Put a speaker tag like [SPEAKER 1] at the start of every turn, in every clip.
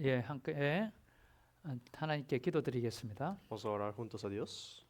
[SPEAKER 1] 함께 하나님께 기도드리겠습니다.
[SPEAKER 2] Vamos a orar juntos a Dios.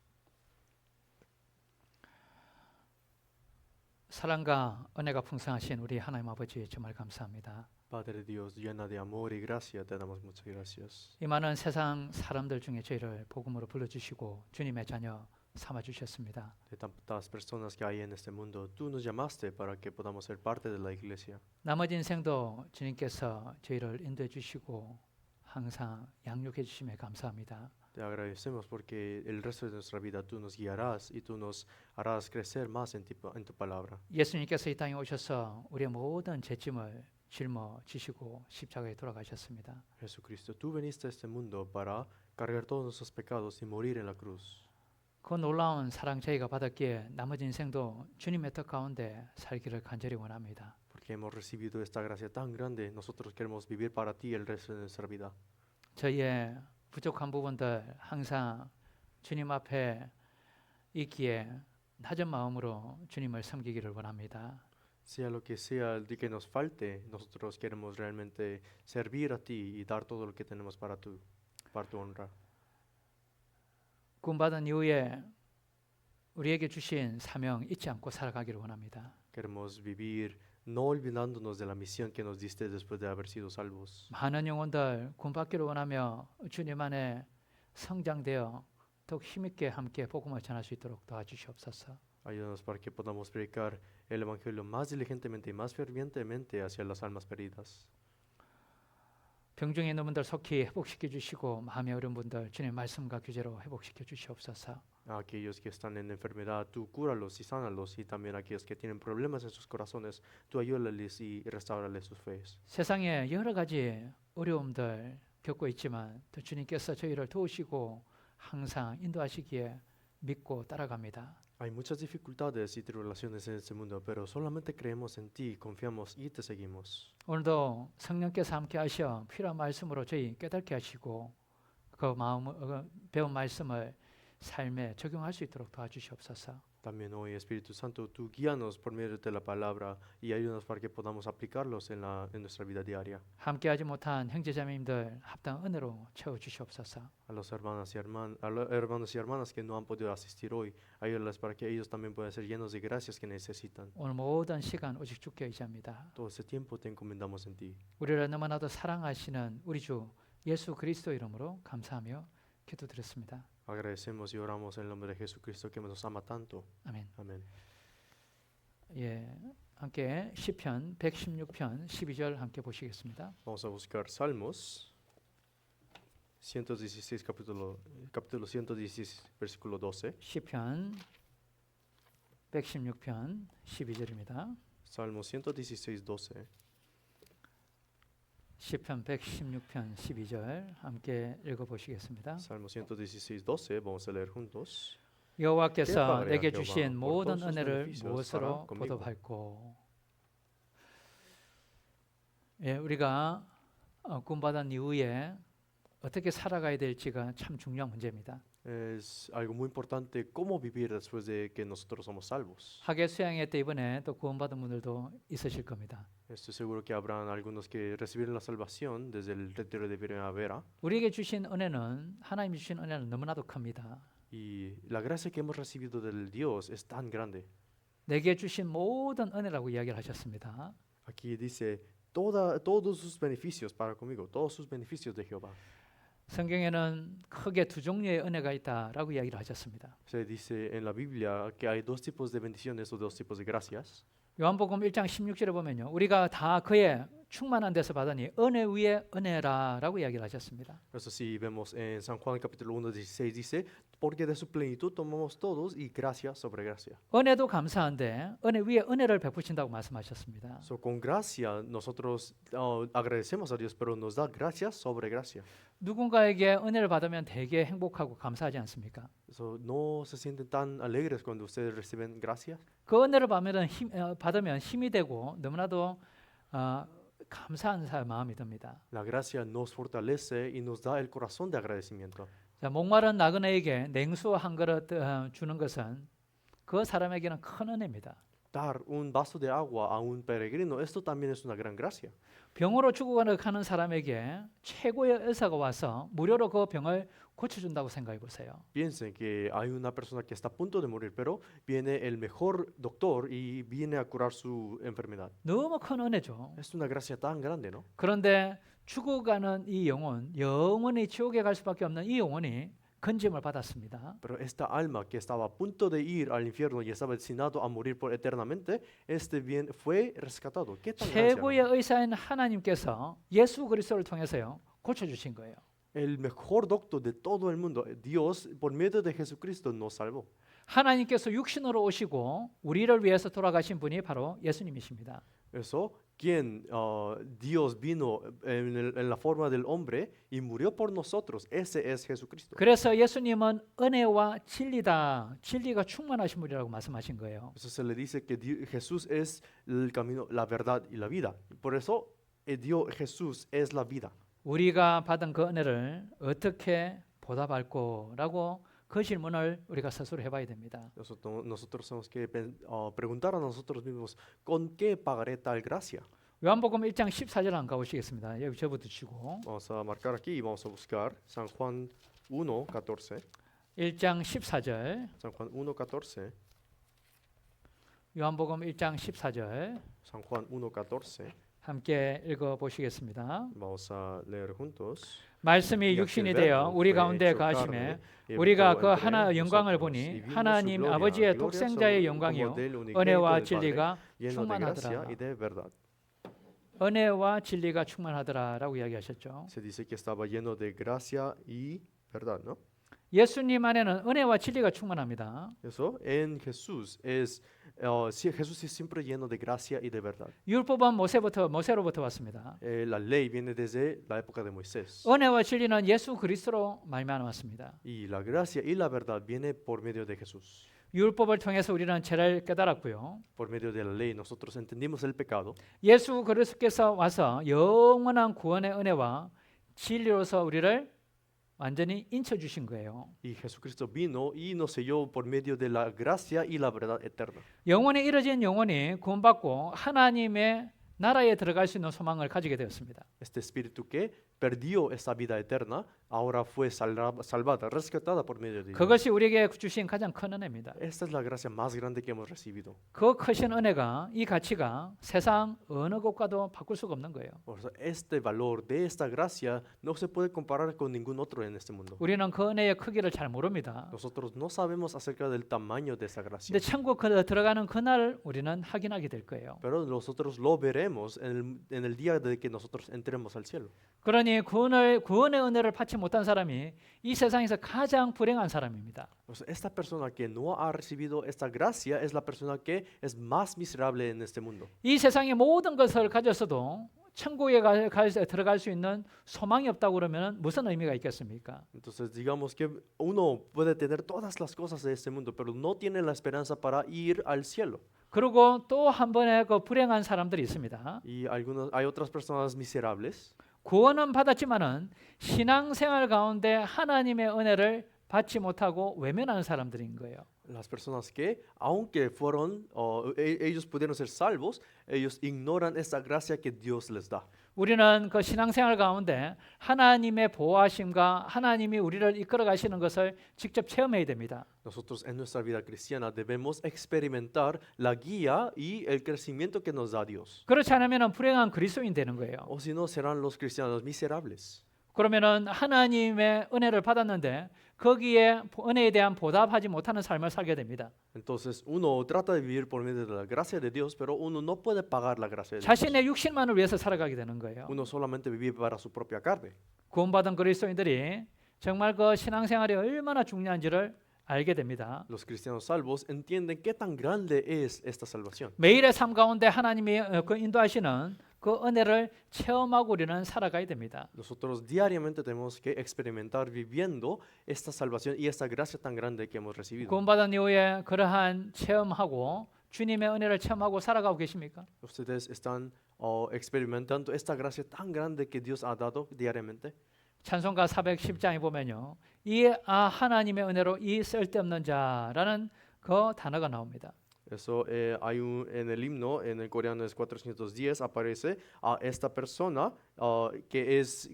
[SPEAKER 1] 사랑과 은혜가 풍성하신 우리 하나님 아버지 정말 감사합니다.
[SPEAKER 2] Padre Dios, llena de amor y gracia, te damos muchas gracias.
[SPEAKER 1] 이 많은 세상 사람들 중에 저희를 복음으로 불러주시고 주님의 자녀 삼아주셨습니다.
[SPEAKER 2] De tantas personas que hay en este mundo, tú nos llamaste para que podamos ser parte de la iglesia.
[SPEAKER 1] 나머지 인생도 주님께서 저희를 인도해 주시고 항상 양육해 주심에 감사합니다.
[SPEAKER 2] Te agradecemos porque el resto de nuestra vida tú nos guiarás y tú nos harás crecer más en tu palabra.
[SPEAKER 1] 예수님께서 이 땅에 오셔서 우리의 모든 죄짐을 짊어지시고 십자가에 돌아가셨습니다.
[SPEAKER 2] Jesucristo, tú viniste a este mundo para cargar todos nuestros pecados y morir en la cruz.
[SPEAKER 1] 그 놀라운 사랑 저희가 받았기에 나머지 인생도 주님의 뜻 가운데 살기를 간절히 원합니다.
[SPEAKER 2] Porque hemos recibido esta gracia tan grande, nosotros queremos vivir para ti el resto de nuestra vida.
[SPEAKER 1] 저희의 부족한 부분들 항상 주님 앞에 있기에 낮은 마음으로 주님을 섬기기를 원합니다.
[SPEAKER 2] Sea lo que sea de que nos falte, nosotros queremos realmente servir a ti y dar todo lo que tenemos para tu honra.
[SPEAKER 1] 구원받은 이후에 우리에게 주신 사명 잊지 않고 살아가기를 원합니다.
[SPEAKER 2] Queremos vivir no olvidándonos de la misión que nos diste después de haber sido salvos.
[SPEAKER 1] 많은 영혼들 구원받기를 원하며 주님 안에 성장되어 더욱 힘있게 함께 복음을 전할 수 있도록 도와주시옵소서.
[SPEAKER 2] Ayúdanos para que podamos predicar el Evangelio más diligentemente y más fervientemente hacia las almas perdidas.
[SPEAKER 1] 병중에 있는 분들 속히 회복시켜 주시고 마음이 어려운 분들 주님 말씀과 규제로 회복시켜 주시옵소서.
[SPEAKER 2] A aquellos que están en enfermedad, tú cúralos y sánalos, y también a aquellos que tienen problemas en sus corazones, tú ayúdales y restaurales sus fees.
[SPEAKER 1] 세상에 여러 가지 어려움들 겪고 있지만 또 주님께서 저희를 도우시고 항상 인도하시기에 믿고 따라갑니다.
[SPEAKER 2] Hay muchas dificultades y tribulaciones en este mundo, pero solamente creemos en ti, confiamos y te seguimos.
[SPEAKER 1] 오늘도 성령께서 함께 하셔 필요한 말씀으로 저희 깨닫게 하시고 그 배운 말씀을 삶에 적용할 수 있도록 도와주시옵소서.
[SPEAKER 2] También hoy, Espíritu Santo, tú guíanos por medio de la palabra y ayúdanos para que podamos aplicarlos en nuestra vida diaria.
[SPEAKER 1] 함께하지 못한 형제자매님들 합당 은혜로 채워 주시옵소서.
[SPEAKER 2] A los hermanos y hermanas que no han podido asistir hoy, ayúdalos para que ellos también puedan ser llenos de gracias que necesitan.
[SPEAKER 1] 오늘 모든 시간 오직 주께 의지합니다.
[SPEAKER 2] Todo ese tiempo te encomendamos en ti.
[SPEAKER 1] 우리를 너무나도 사랑하시는 우리 주 예수 그리스도 이름으로 감사하며 기도드렸습니다.
[SPEAKER 2] Agradecemos y oramos en el nombre de Jesucristo que nos ama tanto.
[SPEAKER 1] 아멘.
[SPEAKER 2] Amén.
[SPEAKER 1] 예, 함께 시편 116편 12절 함께 보시겠습니다.
[SPEAKER 2] Vamos a buscar Salmos 116, capítulo 116, versículo 12.
[SPEAKER 1] 시편 116편 12절입니다.
[SPEAKER 2] Salmos 116, 12.
[SPEAKER 1] 시편 116편 12절 함께 읽어보시겠습니다.
[SPEAKER 2] Salmo 116, 12. Vamos a leer juntos.
[SPEAKER 1] 여호와께서
[SPEAKER 2] 그
[SPEAKER 1] 내게
[SPEAKER 2] 여호와,
[SPEAKER 1] 주신
[SPEAKER 2] por
[SPEAKER 1] 모든
[SPEAKER 2] todos sus
[SPEAKER 1] 은혜를
[SPEAKER 2] beneficios
[SPEAKER 1] 무엇으로
[SPEAKER 2] para conmigo.
[SPEAKER 1] 보답할꼬. 예, 우리가 구원받은 이후에 어떻게 살아가야 될지가 참 중요한 문제입니다.
[SPEAKER 2] Es algo muy importante cómo vivir después de que nosotros somos salvos.
[SPEAKER 1] 하계 수양회 때 이번에 또 구원받은 분들도 있으실 겁니다.
[SPEAKER 2] Estoy seguro que habrán algunos que recibieron la salvación desde el retiro de primavera.
[SPEAKER 1] 우리에게 주신 은혜는 하나님이 주신 은혜는 너무나도 큽니다.
[SPEAKER 2] Y la gracia que hemos recibido del Dios es tan grande.
[SPEAKER 1] 내게 주신 모든 은혜라고 이야기를 하셨습니다.
[SPEAKER 2] Aquí dice todos sus beneficios para conmigo, todos sus beneficios de Jehová.
[SPEAKER 1] 성경에는 크게 두 종류의 은혜가 있다라고 이야기를 하셨습니다.
[SPEAKER 2] Se dice en la Biblia que hay dos tipos de bendiciones o dos tipos de gracias.
[SPEAKER 1] 요한복음 1장 16절에 보면요. 우리가 다 그의 충만한 데서 받으니 은혜 위에 은혜라라고 이야기를 하셨습니다.
[SPEAKER 2] Eso sí, vemos en San Juan capítulo 1, 16 dice, porque de su plenitud tomamos todos y gracia sobre gracia.
[SPEAKER 1] 은혜도 감사한데 은혜 위에 은혜를 베푸신다고 말씀하셨습니다.
[SPEAKER 2] So, con gracia nosotros agradecemos a Dios, pero nos da gracia sobre gracia.
[SPEAKER 1] 누군가에게 은혜를 받으면 되게 행복하고 감사하지 않습니까?
[SPEAKER 2] So, ¿no se sienten tan alegres cuando ustedes reciben gracia?
[SPEAKER 1] 그 은혜를 받으면 힘이 되고 너무나도 감사한 마음이 듭니다.
[SPEAKER 2] La gracia nos fortalece y nos da el corazón de agradecimiento.
[SPEAKER 1] 자, 목마른 나그네에게 냉수 한 그릇 주는 것은 그 사람에게는 큰 은혜입니다.
[SPEAKER 2] dar un vaso de agua a un peregrino, esto también es una gran gracia.
[SPEAKER 1] 병으로 죽어가는 사람에게 최고의 의사가 와서 무료로 그 병을 고쳐준다고 생각해 보세요.
[SPEAKER 2] Piensen que hay una persona que está a punto de morir, pero viene el mejor doctor y viene a curar su enfermedad.
[SPEAKER 1] 너무 큰 은혜죠.
[SPEAKER 2] Es una gracia tan grande, ¿no?
[SPEAKER 1] 그런데 죽어가는 이 영혼, 영원히 지옥에 갈 수밖에 없는 이 영혼이 건짐을 받았습니다.
[SPEAKER 2] Pero esta alma que estaba a punto de ir al infierno y estaba destinado a morir por eternamente, este bien fue rescatado. ¿Qué tan gracia,
[SPEAKER 1] 최고의
[SPEAKER 2] no?
[SPEAKER 1] 의사인 하나님께서 예수 그리스도를 통해서요 고쳐주신 거예요.
[SPEAKER 2] El mejor doctor de todo el mundo, Dios, por medio de Jesucristo, nos salvó.
[SPEAKER 1] 하나님께서 육신으로 오시고 우리를 위해서 돌아가신 분이 바로 예수님이십니다.
[SPEAKER 2] Eso, quien Dios vino en la forma del hombre y murió por nosotros, ese es Jesucristo.
[SPEAKER 1] 그래서 예수님은 은혜와 진리다, 진리가 충만하신 분이라고 말씀하신 거예요.
[SPEAKER 2] Eso se le dice que Jesús es el camino, la verdad y la vida. Por eso, Jesús es la vida.
[SPEAKER 1] 우리가 받은 그 은혜를 어떻게 보답할 거라고 그 질문을 우리가 스스로 해봐야 됩니다.
[SPEAKER 2] Nosotros tenemos que preguntar a nosotros mismos, ¿con qué pagaré tal gracia?
[SPEAKER 1] 요한복음 1장 14절 안 가보시겠습니다. 여기 접어두시고
[SPEAKER 2] Vamos a marcar aquí y vamos a buscar San Juan 1:14.
[SPEAKER 1] 1장 14절
[SPEAKER 2] San Juan 1:14.
[SPEAKER 1] 요한복음 1장 14절
[SPEAKER 2] San Juan 1:14.
[SPEAKER 1] 함께 읽어보시겠습니다.
[SPEAKER 2] Vamos a leer juntos.
[SPEAKER 1] 말씀이
[SPEAKER 2] Y aquel
[SPEAKER 1] 육신이 되어
[SPEAKER 2] verbo
[SPEAKER 1] 우리
[SPEAKER 2] fue
[SPEAKER 1] 가운데
[SPEAKER 2] hecho
[SPEAKER 1] 가심에
[SPEAKER 2] carne, y
[SPEAKER 1] 우리가
[SPEAKER 2] habitó
[SPEAKER 1] 그
[SPEAKER 2] entre
[SPEAKER 1] 하나 영광을
[SPEAKER 2] nosotros,
[SPEAKER 1] 보니
[SPEAKER 2] y vimos su
[SPEAKER 1] 하나님
[SPEAKER 2] gloria,
[SPEAKER 1] 아버지의
[SPEAKER 2] gloria
[SPEAKER 1] 독생자의
[SPEAKER 2] como
[SPEAKER 1] 영광이요
[SPEAKER 2] del unigénito
[SPEAKER 1] 은혜와
[SPEAKER 2] del Padre,
[SPEAKER 1] 진리가
[SPEAKER 2] lleno de gracia
[SPEAKER 1] 충만하더라.
[SPEAKER 2] y de verdad.
[SPEAKER 1] 은혜와 진리가 충만하더라라고 이야기하셨죠.
[SPEAKER 2] Se dice que estaba lleno de gracia y verdad, ¿no?
[SPEAKER 1] 예수님 안에는 은혜와 진리가 충만합니다.
[SPEAKER 2] Eso en Jesús es sí, Jesús es siempre lleno de gracia y de verdad.
[SPEAKER 1] 율법은 모세로부터 왔습니다.
[SPEAKER 2] La ley viene desde la época de Moisés.
[SPEAKER 1] 은혜와 진리는 예수 그리스도로 말미암았습니다.
[SPEAKER 2] Y la gracia y la verdad viene por medio de Jesús.
[SPEAKER 1] 율법을 통해서 우리는 죄를 깨달았고요.
[SPEAKER 2] Por medio de la ley nosotros entendimos el pecado.
[SPEAKER 1] 예수 그리스도께서 와서 영원한 구원의 은혜와 진리로서 우리를 완전히 인쳐 주신 거예요.
[SPEAKER 2] Y Jesucristo vino y nos selló por medio de la gracia y la verdad eterna.
[SPEAKER 1] 영원히 이뤄진 영혼이 구원받고 하나님의 나라에 들어갈 수 있는 소망을 가지게 되었습니다.
[SPEAKER 2] Este espíritu que perdió esa vida eterna, ahora fue salvada, rescatada por medio de Dios.
[SPEAKER 1] 그것이 우리에게 주신 가장 큰 은혜입니다.
[SPEAKER 2] Esta es la gracia más grande que hemos recibido.
[SPEAKER 1] 그 크신 은혜가 이 가치가 세상 어느 곳과도 바꿀 수가 없는 거예요.
[SPEAKER 2] Por eso, este valor de esta gracia no se puede comparar con ningún otro en este mundo.
[SPEAKER 1] 우리는 그 은혜의 크기를 잘 모릅니다.
[SPEAKER 2] Nosotros no sabemos acerca del tamaño de esa gracia,
[SPEAKER 1] 근데 천국 들어가는 그날 우리는 확인하게 될 거예요.
[SPEAKER 2] pero nosotros lo veremos en el día de que nosotros entremos al cielo.
[SPEAKER 1] 그러니 구원의 은혜를 받지 못한 사람이 이 세상에서 가장 불행한 사람입니다.
[SPEAKER 2] Por eso, esta persona que no ha recibido esta gracia es la persona que es más miserable en este mundo.
[SPEAKER 1] 이 세상의 모든 것을 가졌어도 천국에 들어갈 수 있는 소망이 없다고 그러면 무슨 의미가 있겠습니까?
[SPEAKER 2] Entonces digamos que uno puede tener todas las cosas de este mundo, pero no tiene la esperanza para ir al cielo.
[SPEAKER 1] 그리고 또 한 번의 그 불행한 사람들이 있습니다.
[SPEAKER 2] Y hay otras personas miserables
[SPEAKER 1] 구원은 받았지만은 신앙생활 가운데 하나님의 은혜를 받지 못하고 외면하는 사람들인 거예요.
[SPEAKER 2] las personas que, aunque ellos pudieron ser salvos, ellos ignoran esta gracia que Dios les da.
[SPEAKER 1] 우리는 그 신앙생활 가운데 하나님의 보호하심과 하나님이 우리를 이끌어 가시는 것을 직접 체험해야 됩니다.
[SPEAKER 2] Nosotros en nuestra vida cristiana debemos experimentar la guía y el crecimiento que nos da Dios.
[SPEAKER 1] 그렇지 않으면 불행한 그리스도인 되는 거예요.
[SPEAKER 2] O si no, serán los cristianos miserables.
[SPEAKER 1] 그러면은 하나님의 은혜를 받았는데 거기에 은혜에 대한 보답하지 못하는 삶을 살게 됩니다.
[SPEAKER 2] Entonces uno trata de vivir por medio de la gracia de Dios, pero uno no puede pagar la gracia de Dios.
[SPEAKER 1] 자신의 육신만을 위해서 살아가게 되는 거예요.
[SPEAKER 2] Uno solamente vive para su propia carne.
[SPEAKER 1] 구원받은 그리스도인들이 정말 그 신앙생활이 얼마나 중요한지를 알게 됩니다.
[SPEAKER 2] Los cristianos salvos entienden qué tan grande es esta salvación.
[SPEAKER 1] 매일의 삶 가운데 하나님이 그 인도하시는 그 은혜를 체험하고 우리는 살아가야 됩니다.
[SPEAKER 2] Nosotros diariamente tenemos que experimentar viviendo esta salvación y esta gracia tan grande que hemos recibido.
[SPEAKER 1] 구원받은 이후에 그러한 체험하고 주님의 은혜를 체험하고 살아가고 계십니까?
[SPEAKER 2] ¿Ustedes están experimentando esta gracia tan grande que Dios ha dado diariamente?
[SPEAKER 1] 찬송가 410장에 보면요. 이 하나님의 은혜로 이 쓸데없는 자라는 그 단어가 나옵니다.
[SPEAKER 2] Eso en el himno, en el coreano es 410, aparece a esta persona que es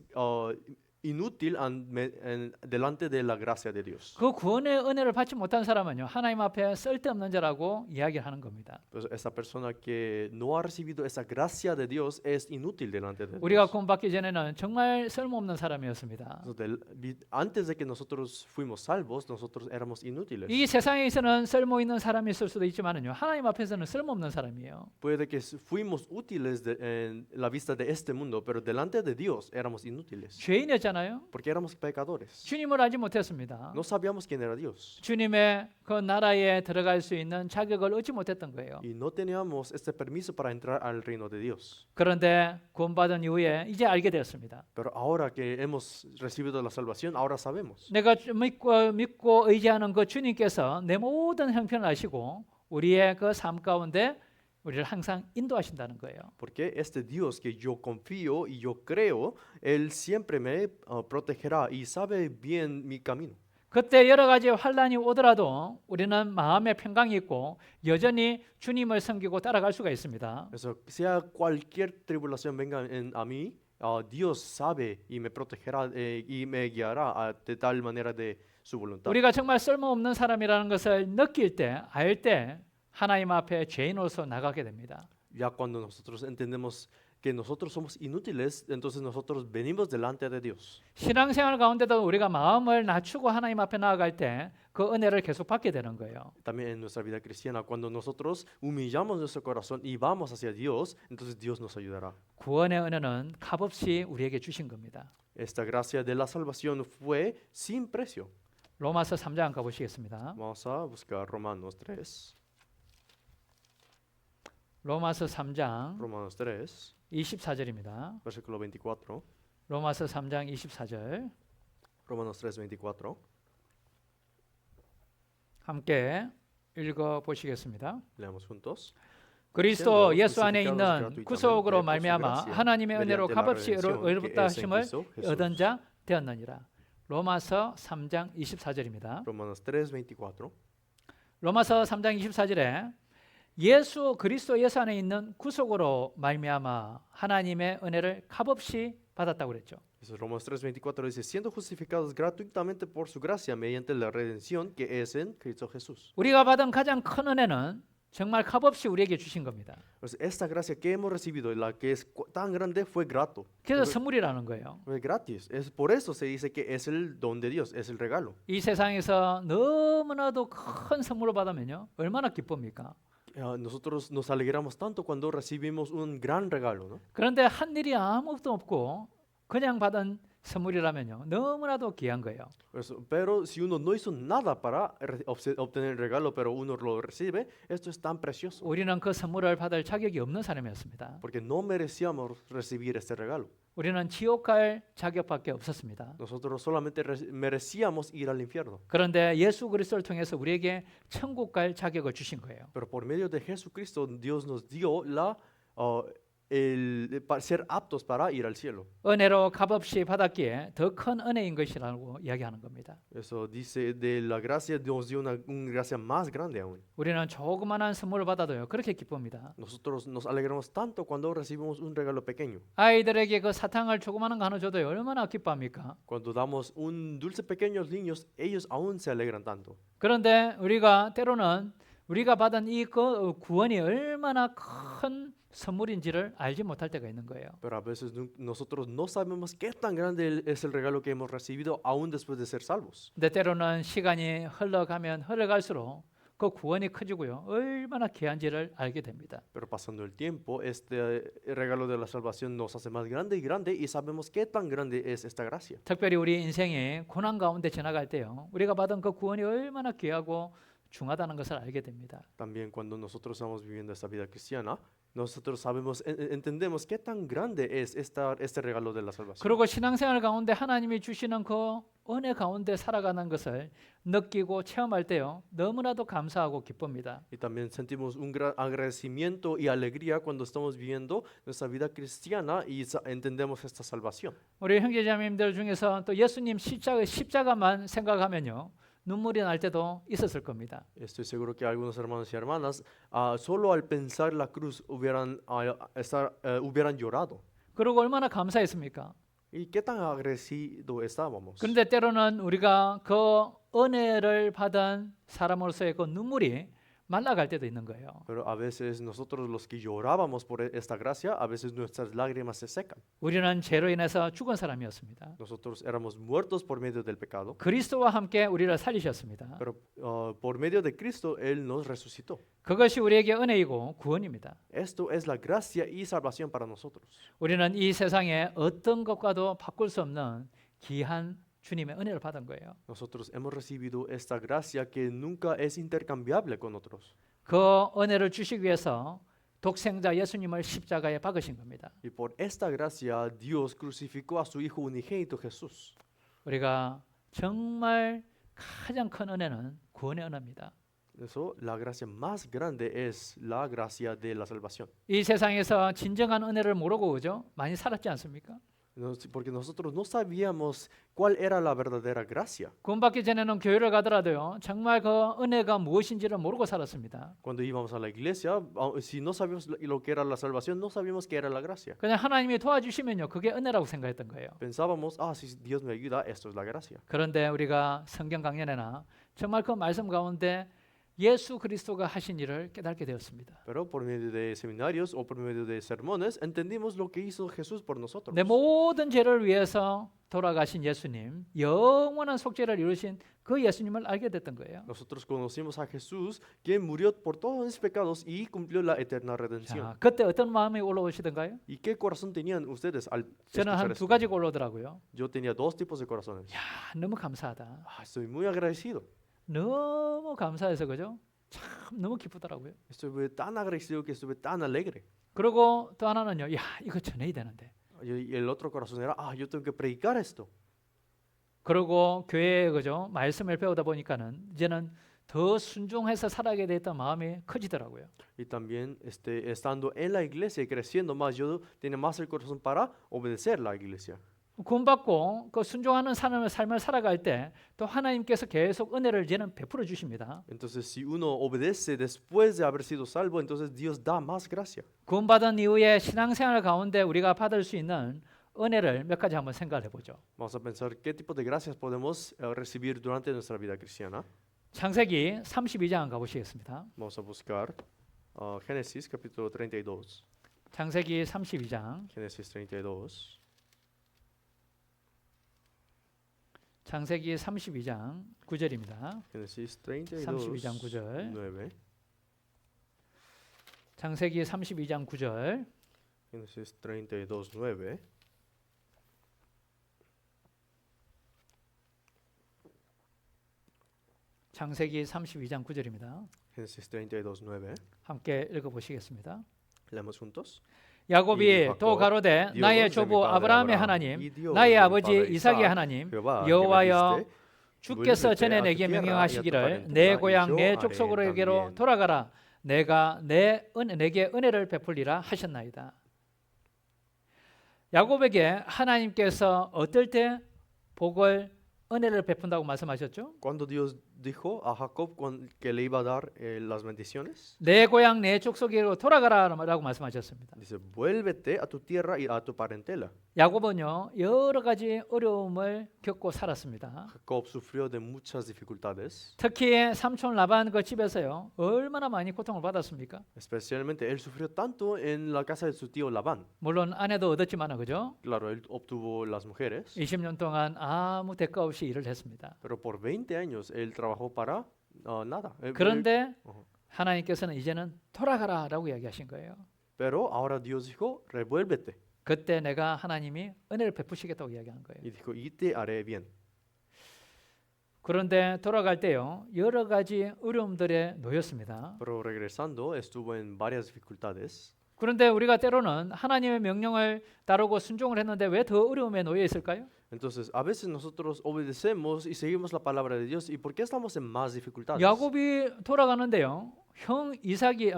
[SPEAKER 2] inútil delante de la gracia de Dios.
[SPEAKER 1] 그 구원의 은혜를 받지 못한 사람은요, 하나님 앞에 쓸데없는 자라고 이야기를 하는 겁니다.
[SPEAKER 2] Pues esa persona que no ha recibido esa gracia de Dios es inútil delante de
[SPEAKER 1] 우리가
[SPEAKER 2] Dios.
[SPEAKER 1] 구원받기 전에는 정말 쓸모없는 사람이었습니다.
[SPEAKER 2] Antes de que nosotros fuimos salvos, nosotros éramos inútiles.
[SPEAKER 1] 이 세상에서는 쓸모 있는 사람이 있을 수도 있지만은요, 하나님 앞에서는 쓸모없는 사람이에요.
[SPEAKER 2] Puede que fuimos útiles en la vista de este mundo, pero delante de Dios éramos inútiles,
[SPEAKER 1] 죄인이었잖아요.
[SPEAKER 2] porque éramos pecadores.
[SPEAKER 1] 주님을 알지 못했습니다.
[SPEAKER 2] No sabíamos quién era Dios
[SPEAKER 1] 주님의 그 나라에 들어갈 수 있는 자격을 얻지 못했던 거예요.
[SPEAKER 2] y no teníamos este permiso para entrar al reino de Dios.
[SPEAKER 1] 그런데 구원받은 이후에 이제 알게 되었습니다.
[SPEAKER 2] Pero ahora que hemos recibido la salvación, ahora sabemos.
[SPEAKER 1] 내가 믿고 의지하는 그 주님께서 내 모든 형편을 아시고 우리의 그 삶 가운데 우리를 항상 인도하신다는 거예요.
[SPEAKER 2] Porque este Dios que yo confío y yo creo, Él siempre me protegerá y sabe bien mi camino.
[SPEAKER 1] 그때 여러 가지 환란이 오더라도 우리는 마음의 평강이 있고 여전히 주님을 섬기고 따라갈 수가 있습니다.
[SPEAKER 2] Eso, sea cualquier tribulación venga a mí, Dios sabe y me protegerá y me guiará de tal manera de su voluntad.
[SPEAKER 1] 우리가 정말 쓸모없는 사람이라는 것을 느낄 때, 알 때 하나님 앞에 죄인으로서 나가게 됩니다.
[SPEAKER 2] Ya cuando nosotros entendemos que nosotros somos inútiles, entonces nosotros venimos delante de Dios.
[SPEAKER 1] 신앙생활 가운데도 우리가 마음을 낮추고 하나님 앞에 나아갈 때 그 은혜를 계속 받게 되는 거예요.
[SPEAKER 2] También en nuestra vida cristiana, cuando nosotros humillamos nuestro corazón y vamos hacia Dios, entonces Dios nos ayudará.
[SPEAKER 1] 구원의 은혜는 값없이 우리에게 주신 겁니다.
[SPEAKER 2] Esta gracia de la salvación fue sin precio.
[SPEAKER 1] 로마서 3장 가보시겠습니다.
[SPEAKER 2] Vamos a buscar Romanos 3.
[SPEAKER 1] 로마서 3장
[SPEAKER 2] Romanos 3,
[SPEAKER 1] 24절입니다.
[SPEAKER 2] versículo 24.
[SPEAKER 1] 로마서 3장 24절
[SPEAKER 2] Romanos 3, 24.
[SPEAKER 1] 함께 읽어 보시겠습니다.
[SPEAKER 2] Leamos juntos.
[SPEAKER 1] 그리스도 예수 안에 있는 구속으로 말미암아 하나님의 은혜로 값없이 의롭다 하심을 얻은 자 되었느니라. 로마서 3장 24절입니다.
[SPEAKER 2] Romanos 3, 24.
[SPEAKER 1] 로마서 3장 24절에 그리스도 예수 안에 있는 구속으로 말미암아 하나님의 은혜를 값없이 받았다고 그랬죠.
[SPEAKER 2] Eso, Romanos 3:24 dice, siendo justificados gratuitamente por su gracia mediante la redención que es en Cristo Jesús.
[SPEAKER 1] 우리가 받은 가장 큰 은혜는 정말 값없이 우리에게 주신 겁니다.
[SPEAKER 2] Pues esta gracia que hemos recibido, la que es tan grande, fue grato.
[SPEAKER 1] 그래서 선물이라는 거예요.
[SPEAKER 2] Fue gratis. Es por eso se dice que es el don de Dios, es el regalo.
[SPEAKER 1] 이 세상에서 너무나도 큰 선물을 받으면요, 얼마나 기쁩니까?
[SPEAKER 2] Nosotros nos alegramos tanto cuando recibimos un gran regalo, ¿no?
[SPEAKER 1] 그런데 한 일이 아무것도 없고 그냥 받은 선물이라면요, 너무나도 귀한 거예요.
[SPEAKER 2] Pero si uno no hizo nada para obtener el regalo, pero uno lo recibe, esto es tan precioso.
[SPEAKER 1] 우리는 그 선물을 받을 자격이 없는 사람이었습니다.
[SPEAKER 2] Porque no merecíamos recibir este regalo.
[SPEAKER 1] 우리는 지옥 갈 자격밖에 없었습니다.
[SPEAKER 2] Nosotros solamente merecíamos ir al infierno.
[SPEAKER 1] 그런데 예수 그리스도를 통해서 우리에게 천국 갈 자격을 주신 거예요.
[SPEAKER 2] Pero por medio de Jesucristo, Dios nos dio ser aptos para ir al cielo.
[SPEAKER 1] 은혜로 값없이 받았기에 더 큰 은혜인 것이라고 이야기하는 겁니다.
[SPEAKER 2] Eso dice de la gracia, Dios dio una gracia más grande aún.
[SPEAKER 1] 우리는 조그만한 선물을 받아도요, 그렇게 기쁩니다.
[SPEAKER 2] Nosotros nos alegramos tanto cuando recibimos un regalo pequeño.
[SPEAKER 1] 아이들에게 그 사탕을 조그만한 거 하나 줘도요, 얼마나 기뻐합니까?
[SPEAKER 2] Cuando damos un dulce pequeño a los niños, ellos aún se alegran tanto.
[SPEAKER 1] 그런데 우리가 때로는 우리가 받은 이 구원이 얼마나 큰 선물인지를 알지 못할 때가 있는 거예요.
[SPEAKER 2] Pero a veces nosotros no sabemos qué tan grande es el regalo que hemos recibido aún después de ser salvos.
[SPEAKER 1] 근데 때로는 시간이 흘러가면 흘러갈수록 그 구원이 커지고요, 얼마나 귀한지를 알게 됩니다.
[SPEAKER 2] Pero pasando el tiempo, este regalo de la salvación nos hace más grande y grande y sabemos qué tan grande es esta gracia.
[SPEAKER 1] 특별히 우리 인생이 고난 가운데 지나갈 때요, 우리가 받은 그 구원이 얼마나 귀하고 중하다는 것을 알게 됩니다.
[SPEAKER 2] También cuando nosotros estamos viviendo esta vida cristiana, nosotros sabemos, entendemos qué tan grande es este regalo de la salvación.
[SPEAKER 1] 그리고 신앙생활 가운데 하나님이 주시는 그 은혜 가운데 살아가는 것을 느끼고 체험할 때요, 너무나도 감사하고 기쁩니다.
[SPEAKER 2] Y también sentimos un gran agradecimiento y alegría cuando estamos viviendo nuestra vida cristiana y entendemos esta salvación.
[SPEAKER 1] 우리 형제자매님들 중에서 또 예수님 십자가만 생각하면요, 눈물이 날 때도 있었을 겁니다.
[SPEAKER 2] Estoy seguro que algunos hermanos y hermanas, solo al pensar la cruz hubieran llorado.
[SPEAKER 1] 그리고 얼마나 감사했습니까?
[SPEAKER 2] ¿Y qué tan agradecidos estábamos?
[SPEAKER 1] 그런데 때로는 우리가 그 은혜를 받은 사람으로서의 그 눈물이 말라갈 때도 있는 거예요.
[SPEAKER 2] Pero a veces nosotros los que llorábamos por esta gracia, a veces nuestras lágrimas se secan.
[SPEAKER 1] 우리는 죄로 인해서 죽은 사람이었습니다.
[SPEAKER 2] Nosotros éramos muertos por medio del pecado,
[SPEAKER 1] 그리스도와 함께 우리를 살리셨습니다.
[SPEAKER 2] pero por medio de Cristo Él nos resucitó.
[SPEAKER 1] 그것이 우리에게 은혜이고 구원입니다.
[SPEAKER 2] Esto es la gracia y salvación para nosotros.
[SPEAKER 1] 우리는 이 세상에 어떤 것과도 바꿀 수 없는 귀한 주님의 은혜를 받은 거예요.
[SPEAKER 2] Nosotros hemos recibido esta gracia que nunca es intercambiable con otros.
[SPEAKER 1] 그 은혜를 주시기 위해서 독생자 예수님을 십자가에 박으신 겁니다.
[SPEAKER 2] Y por esta gracia Dios crucificó a su Hijo unigénito Jesús.
[SPEAKER 1] 우리가 정말 가장 큰 은혜는 구원의 은혜입니다.
[SPEAKER 2] Eso, la gracia más grande es la gracia de la salvación.
[SPEAKER 1] 이 세상에서 진정한 은혜를 모르고 그죠? 많이 살았지 않습니까?
[SPEAKER 2] Porque nosotros no sabíamos cuál era la verdadera gracia.
[SPEAKER 1] 구원받기 전에는 교회를 가더라도요. 정말 그 은혜가 무엇인지를 모르고 살았습니다.
[SPEAKER 2] Cuando íbamos a la iglesia, si no sabíamos lo que era la salvación, no sabíamos qué era la gracia.
[SPEAKER 1] 그냥 하나님이 도와주시면요. 그게 은혜라고 생각했던 거예요.
[SPEAKER 2] Pensábamos, si Dios me ayuda, esto es la gracia.
[SPEAKER 1] 그런데 우리가 성경 강연회나 정말 그 말씀 가운데 예수 그리스도가 하신 일을 깨닫게 되었습니다.
[SPEAKER 2] Pero por medio de seminarios o por medio de sermones entendimos lo que hizo Jesús por nosotros.
[SPEAKER 1] 내 모든 죄를 위해서 돌아가신 예수님, 영원한 속죄를 이루신 그 예수님을 알게 됐던 거예요.
[SPEAKER 2] Nosotros conocimos a Jesús, quien murió por todos mis pecados y cumplió la eterna redención.
[SPEAKER 1] 자, 그때 어떤 마음이 올라오시던가요?
[SPEAKER 2] ¿Y qué corazón tenían ustedes al
[SPEAKER 1] 저는
[SPEAKER 2] escuchar
[SPEAKER 1] 한 두
[SPEAKER 2] esto?
[SPEAKER 1] 가지가 올라오더라고요.
[SPEAKER 2] Yo tenía dos tipos de corazones.
[SPEAKER 1] 너무 감사하다.
[SPEAKER 2] Estoy muy agradecido.
[SPEAKER 1] 너무 감사해서 그죠? 참 너무 기쁘더라고요.
[SPEAKER 2] Estuve tan agradecido que estuve tan alegre.
[SPEAKER 1] 그리고 또 하나는요. 야, 이거 전해야 되는데.
[SPEAKER 2] Y el otro corazón era, yo tengo que predicar esto.
[SPEAKER 1] 그리고 교회에 그죠? 말씀을 배우다 보니까는 이제는 더 순종해서 살아가게 됐던 마음이 커지더라고요.
[SPEAKER 2] Y también estando en la iglesia y creciendo más, yo tenía más el corazón para obedecer la iglesia.
[SPEAKER 1] 구원받고 그 순종하는 삶을 살아갈 때 또 하나님께서 계속 은혜를 이제는 베풀어 주십니다.
[SPEAKER 2] Entonces, si uno obedece después de haber sido salvo, entonces Dios da más gracia.
[SPEAKER 1] 구원받은 이후에 신앙생활 가운데 우리가 받을 수 있는 은혜를 몇 가지 한번 생각해 보죠.
[SPEAKER 2] Vamos a pensar qué tipo de gracias podemos recibir durante nuestra vida cristiana.
[SPEAKER 1] 창세기 32장 가보시겠습니다.
[SPEAKER 2] Vamos a buscar Génesis capítulo 32.
[SPEAKER 1] 창세기 32장.
[SPEAKER 2] Génesis 32.
[SPEAKER 1] 창세기 32장 9절입니다.
[SPEAKER 2] Génesis 32,
[SPEAKER 1] 32장 9절.
[SPEAKER 2] 9.
[SPEAKER 1] 창세기 32장 9절.
[SPEAKER 2] Génesis 32, 9.
[SPEAKER 1] 창세기 32장 9절입니다.
[SPEAKER 2] Génesis 32, 9.
[SPEAKER 1] 함께 읽어보시겠습니다.
[SPEAKER 2] Leemos juntos.
[SPEAKER 1] 야곱이 또 가로되 나의 조부 아브라함의 하나님 나의 아버지 이삭의 하나님 여호와여 주께서 전에 내게 명령하시기를 내 고향 내 족속으로에게로 돌아가라 내가 내게 은혜를 베풀리라 하셨나이다. 야곱에게 하나님께서 어떨 때 복을 은혜를 베푼다고 말씀하셨죠?
[SPEAKER 2] Cuando Dios dijo a Jacob que le iba a dar las bendiciones,
[SPEAKER 1] 내 고향 내 족속으로 돌아가라라고 말씀하셨습니다.
[SPEAKER 2] dice, vuélvete a tu tierra y a tu parentela.
[SPEAKER 1] 야곱은요 여러 가지 어려움을 겪고 살았습니다.
[SPEAKER 2] Jacob sufrió de muchas dificultades.
[SPEAKER 1] 특히 삼촌 라반 그 집에서요 얼마나 많이 고통을 받았습니까?
[SPEAKER 2] Especialmente él sufrió tanto en la casa de su tío Labán.
[SPEAKER 1] 물론 아내도 얻었지만 그죠?
[SPEAKER 2] Claro, él obtuvo las mujeres,
[SPEAKER 1] 20년 동안 아무 대가 없이 일을 했습니다.
[SPEAKER 2] pero por 20 años él trabajó para nada.
[SPEAKER 1] 그런데 하나님께서는 이제는 돌아가라라고 이야기하신 거예요.
[SPEAKER 2] Pero ahora Dios dijo, revuélvete.
[SPEAKER 1] 그때 내가 하나님이 은혜를 베푸시겠다고 이야기하는 거예요.
[SPEAKER 2] Y dijo, y te haré bien.
[SPEAKER 1] 그런데 돌아갈 때요 여러 가지 어려움들에 놓였습니다.
[SPEAKER 2] Pero regresando estuvo en varias dificultades.
[SPEAKER 1] 그런데 우리가 때로는 하나님의 명령을 따르고 순종을 했는데 왜 더 어려움에 놓여 있을까요?
[SPEAKER 2] Entonces, a veces nosotros obedecemos y seguimos la palabra de Dios. ¿Y por qué estamos en más dificultades?
[SPEAKER 1] 야곱이 돌아가는데요. 형 이삭이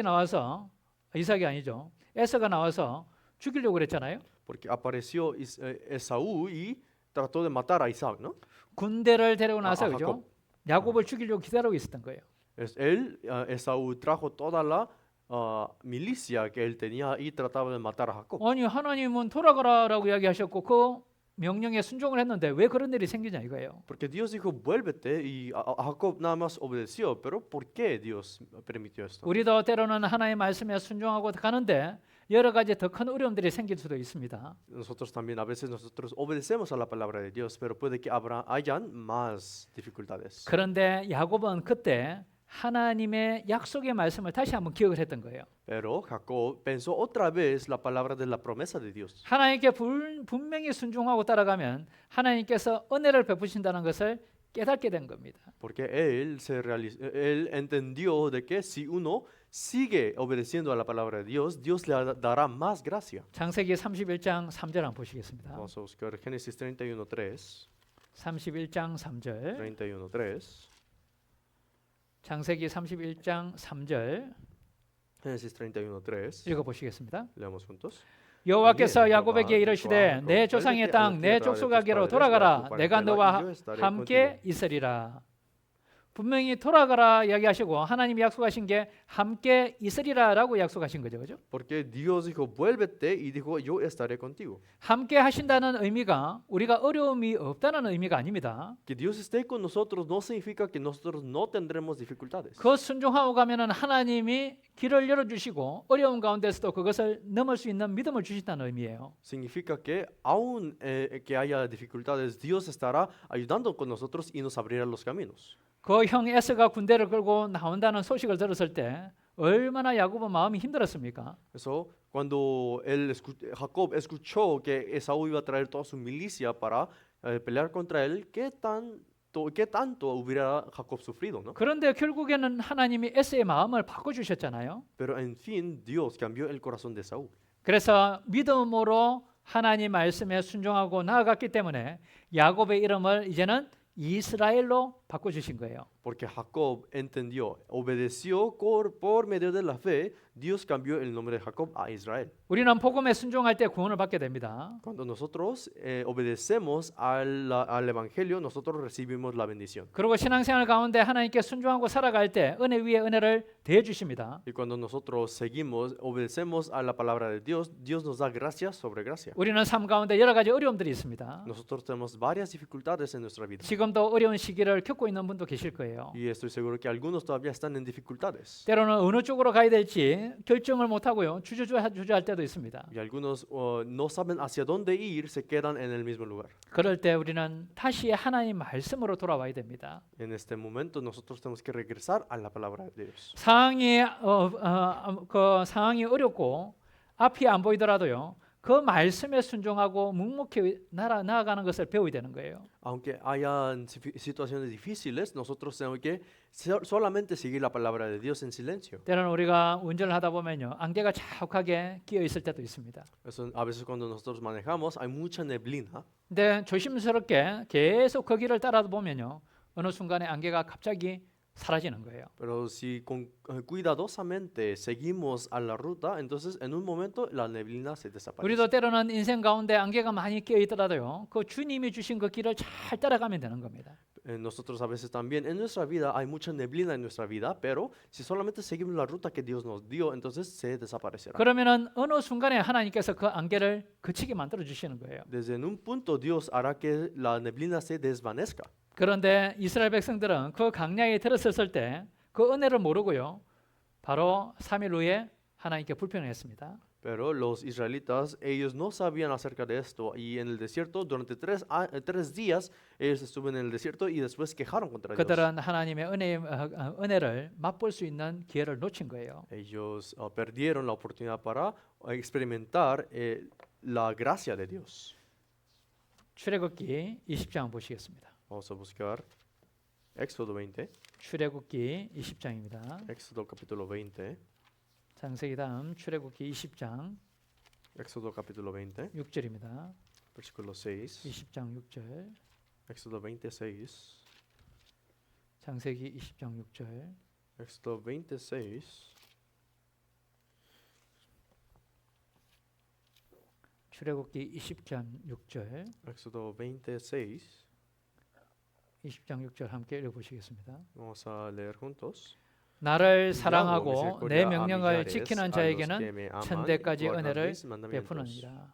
[SPEAKER 1] 나와서 이삭이 아니죠. 에서가 나와서 죽이려고 그랬잖아요.
[SPEAKER 2] Porque apareció Esaú y trató de matar a Isaac, ¿no?
[SPEAKER 1] 군대를 데리고 나서
[SPEAKER 2] Jacob.
[SPEAKER 1] 그죠? 야곱을 죽이려고 기다리고 있었던 거예요.
[SPEAKER 2] Esaú trajo toda la milicia que él tenía y trataba de matar a Jacob.
[SPEAKER 1] 아니 하나님은 돌아가라라고 이야기하셨고 그 명령에 순종을 했는데 왜 그런 일이 생기냐 이거예요.
[SPEAKER 2] Porque Dios dijo, vuélvete, y a Jacob nada más obedeció. Pero ¿por qué Dios permitió esto?
[SPEAKER 1] 우리도 때로는 하나님의 말씀에 순종하고 가는데 여러 가지 더 큰 어려움들이 생길 수도 있습니다.
[SPEAKER 2] Nosotros también a veces nosotros obedecemos a la palabra de Dios, pero puede que hayan más dificultades.
[SPEAKER 1] 그런데 야곱은 그때 하나님의 약속의 말씀을 다시 한번 기억을 했던 거예요.
[SPEAKER 2] Pero Jacob pensó otra vez la palabra de la promesa de Dios.
[SPEAKER 1] 하나님께 분명히 순종하고 따라가면 하나님께서 은혜를 베푸신다는 것을 깨닫게 된 겁니다.
[SPEAKER 2] Porque él entendió de que si uno sigue obedeciendo a la palabra de Dios, Dios le dará más gracia.
[SPEAKER 1] 창세기 31장 3절 한번 보시겠습니다.
[SPEAKER 2] Vamos a buscar Génesis 31:3.
[SPEAKER 1] 31장 3절.
[SPEAKER 2] 31:3.
[SPEAKER 1] 창세기 31장 3절
[SPEAKER 2] Génesis 31:3.
[SPEAKER 1] 읽어 보시겠습니다.
[SPEAKER 2] Leamos juntos.
[SPEAKER 1] 여호와께서 야곱에게 이르시되 내 조상의 땅 내 족속에게로 돌아가라 내가 너와 함께 있으리라. 분명히 돌아가라 이야기하시고 하나님이 약속하신 게 함께 있으리라라고 약속하신 거죠. 그죠?
[SPEAKER 2] Porque Dios dijo, vuélvete, y dijo, yo estaré contigo.
[SPEAKER 1] 함께 하신다는 의미가 우리가 어려움이 없다는 의미가 아닙니다.
[SPEAKER 2] Que Dios esté con nosotros no significa que nosotros no tendremos dificultades.
[SPEAKER 1] 그 순종하고 가면은 하나님이 길을 열어 주시고 어려운 가운데서도 그것을 넘을 수 있는 믿음을 주신다는 의미예요.
[SPEAKER 2] Significa que aun que haya dificultades, Dios estará ayudando con nosotros y nos abrirá los caminos.
[SPEAKER 1] 그 형 에스가 군대를 끌고 나온다는 소식을 들었을 때 얼마나 야곱은 마음이 힘들었습니까?
[SPEAKER 2] Eso, cuando Jacob escuchó que Esaú iba a traer toda su milicia para pelear contra él, ¿qué tanto hubiera Jacob sufrido, ¿no?
[SPEAKER 1] 그런데 결국에는 하나님이 에스의 마음을 바꿔 주셨잖아요.
[SPEAKER 2] Pero en fin, Dios cambió el corazón de Esaú.
[SPEAKER 1] 그래서 믿음으로 하나님 말씀에 순종하고 나아갔기 때문에 야곱의 이름을 이제는 이스라엘로 바꿔 주신 거예요.
[SPEAKER 2] Porque Jacob entendió, obedeció por medio de la fe, Dios cambió el nombre de Jacob a Israel.
[SPEAKER 1] 우리는 복음에 순종할 때 구원을 받게 됩니다.
[SPEAKER 2] Cuando nosotros obedecemos al Evangelio, nosotros recibimos la bendición.
[SPEAKER 1] 그리고 신앙생활 가운데 하나님께 순종하고 살아갈 때 은혜 위에 은혜를 더해 주십니다.
[SPEAKER 2] Y cuando nosotros obedecemos a la palabra de Dios, Dios nos da gracia sobre gracia.
[SPEAKER 1] 우리는 삶 가운데 여러 가지 어려움들이 있습니다.
[SPEAKER 2] Nosotros tenemos varias dificultades en nuestra vida.
[SPEAKER 1] 지금도 어려운 시기를 겪고 있는 분도 계실 거예요.
[SPEAKER 2] Y estoy seguro que algunos todavía están en dificultades.
[SPEAKER 1] 때로는 어느 쪽으로 가야 될지 결정을 못 하고요. 주저할 때도 있습니다.
[SPEAKER 2] Y algunos no saben hacia dónde ir, se quedan en el mismo lugar.
[SPEAKER 1] 그럴 때 우리는 다시 하나님 말씀으로 돌아와야 됩니다.
[SPEAKER 2] En este momento nosotros tenemos que regresar a la palabra de Dios.
[SPEAKER 1] 그 상황이 어렵고 앞이 안 보이더라도요. 그 말씀에 순종하고 묵묵히 나아가는 것을 배워야 되는 거예요.
[SPEAKER 2] Aunque hayan situaciones difíciles, nosotros tenemos que solamente seguir la palabra de Dios en silencio.
[SPEAKER 1] 때로는 우리가 운전을 하다 보면요. 안개가 자욱하게 끼어 있을 때도 있습니다.
[SPEAKER 2] A veces cuando nosotros manejamos hay mucha neblina.
[SPEAKER 1] 근데 조심스럽게 계속 그 길을 따라다 보면요. 어느 순간에 안개가 갑자기 사라지는 거예요.
[SPEAKER 2] Pero si cuidadosamente seguimos a la ruta, entonces en un momento la neblina se desaparece.
[SPEAKER 1] 우리도 때로는 인생 가운데 안개가 많이 끼어 있더라도요. 그 주님이 주신 그 길을 잘 따라가면 되는 겁니다.
[SPEAKER 2] Nosotros a veces también en nuestra vida hay mucha neblina en nuestra vida, pero si solamente seguimos la ruta que Dios nos dio, entonces se desaparecerá.
[SPEAKER 1] 그러면은 어느 순간에 하나님께서 그 안개를 그치게 만들어 주시는 거예요.
[SPEAKER 2] Desde en un punto Dios hará que la neblina se desvanezca.
[SPEAKER 1] 그런데 이스라엘 백성들은 그 강야에 들어섰을 때 그 은혜를 모르고요. 바로 3일 후에 하나님께 불평했습니다.
[SPEAKER 2] Pero los israelitas, ellos no sabían acerca de esto, y en el desierto durante 3 días ellos estuvieron en el desierto y después quejaron contra Dios.
[SPEAKER 1] 그들은 하나님의 은혜를 맛볼 수 있는 기회를 놓친 거예요.
[SPEAKER 2] Ellos perdieron la oportunidad para experimentar la gracia de Dios.
[SPEAKER 1] 출애굽기 20장 보시겠습니다.
[SPEAKER 2] Vamos a buscar Éxodo 20.
[SPEAKER 1] 출애굽기 20장입니다.
[SPEAKER 2] Éxodo capítulo 20.
[SPEAKER 1] 창세기 다음 출애굽기 20장
[SPEAKER 2] Éxodo capítulo 20,
[SPEAKER 1] 6절입니다.
[SPEAKER 2] versículo 6.
[SPEAKER 1] 20장 6절.
[SPEAKER 2] Éxodo 26.
[SPEAKER 1] 창세기 20장 6절.
[SPEAKER 2] Éxodo 26.
[SPEAKER 1] 출애굽기 20장 6절.
[SPEAKER 2] Éxodo 26.
[SPEAKER 1] 20장 6절 함께 읽어보시겠습니다.
[SPEAKER 2] Vamos a leer juntos.
[SPEAKER 1] 나를 사랑하고 내 명령을 지키는 자에게는 천대까지 은혜를 베푸느니라.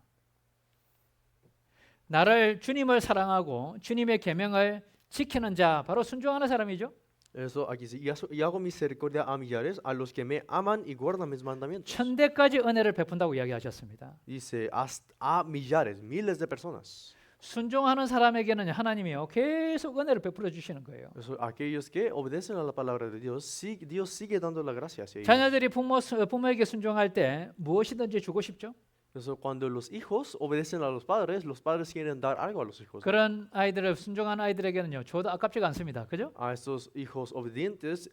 [SPEAKER 1] 나를 주님을 사랑하고 주님의 계명을 지키는 자, 바로 순종하는 사람이죠.
[SPEAKER 2] Eso aquí dice, y hago misericordia a millares, a los que me aman y guardan mis mandamientos.
[SPEAKER 1] 천대까지 은혜를 베푼다고 이야기하셨습니다.
[SPEAKER 2] Dice, a millares, miles de personas.
[SPEAKER 1] 순종하는 사람에게는 하나님이요 계속 은혜를 베풀어 주시는 거예요.
[SPEAKER 2] Eso, aquellos que obedecen a la palabra de Dios, Dios sigue dando la gracia hacia ellos.
[SPEAKER 1] 자녀들이 부모에게 순종할 때 무엇이든지 주고 싶죠.
[SPEAKER 2] Eso, cuando los hijos obedecen a los padres quieren dar algo a los hijos.
[SPEAKER 1] 그런 아이들을 순종하는 아이들에게는요 줘도 아깝지가 않습니다. 그죠?
[SPEAKER 2] A estos hijos obedientes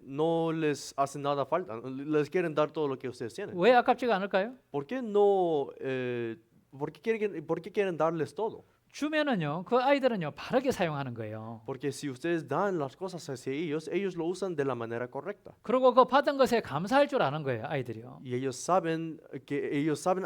[SPEAKER 2] no les hace nada falta, les quieren dar todo lo que ustedes tienen.
[SPEAKER 1] 왜 아깝지가 않을까요?
[SPEAKER 2] ¿Por qué no? ¿Por qué quieren darles todo?
[SPEAKER 1] 주면은요 그 아이들은요 바르게 사용하는 거예요.
[SPEAKER 2] Porque si ustedes dan las cosas hacia ellos, ellos lo usan de la manera correcta.
[SPEAKER 1] 그리고 그 받은 것에 감사할 줄 아는 거예요, 아이들이요.
[SPEAKER 2] Y ellos saben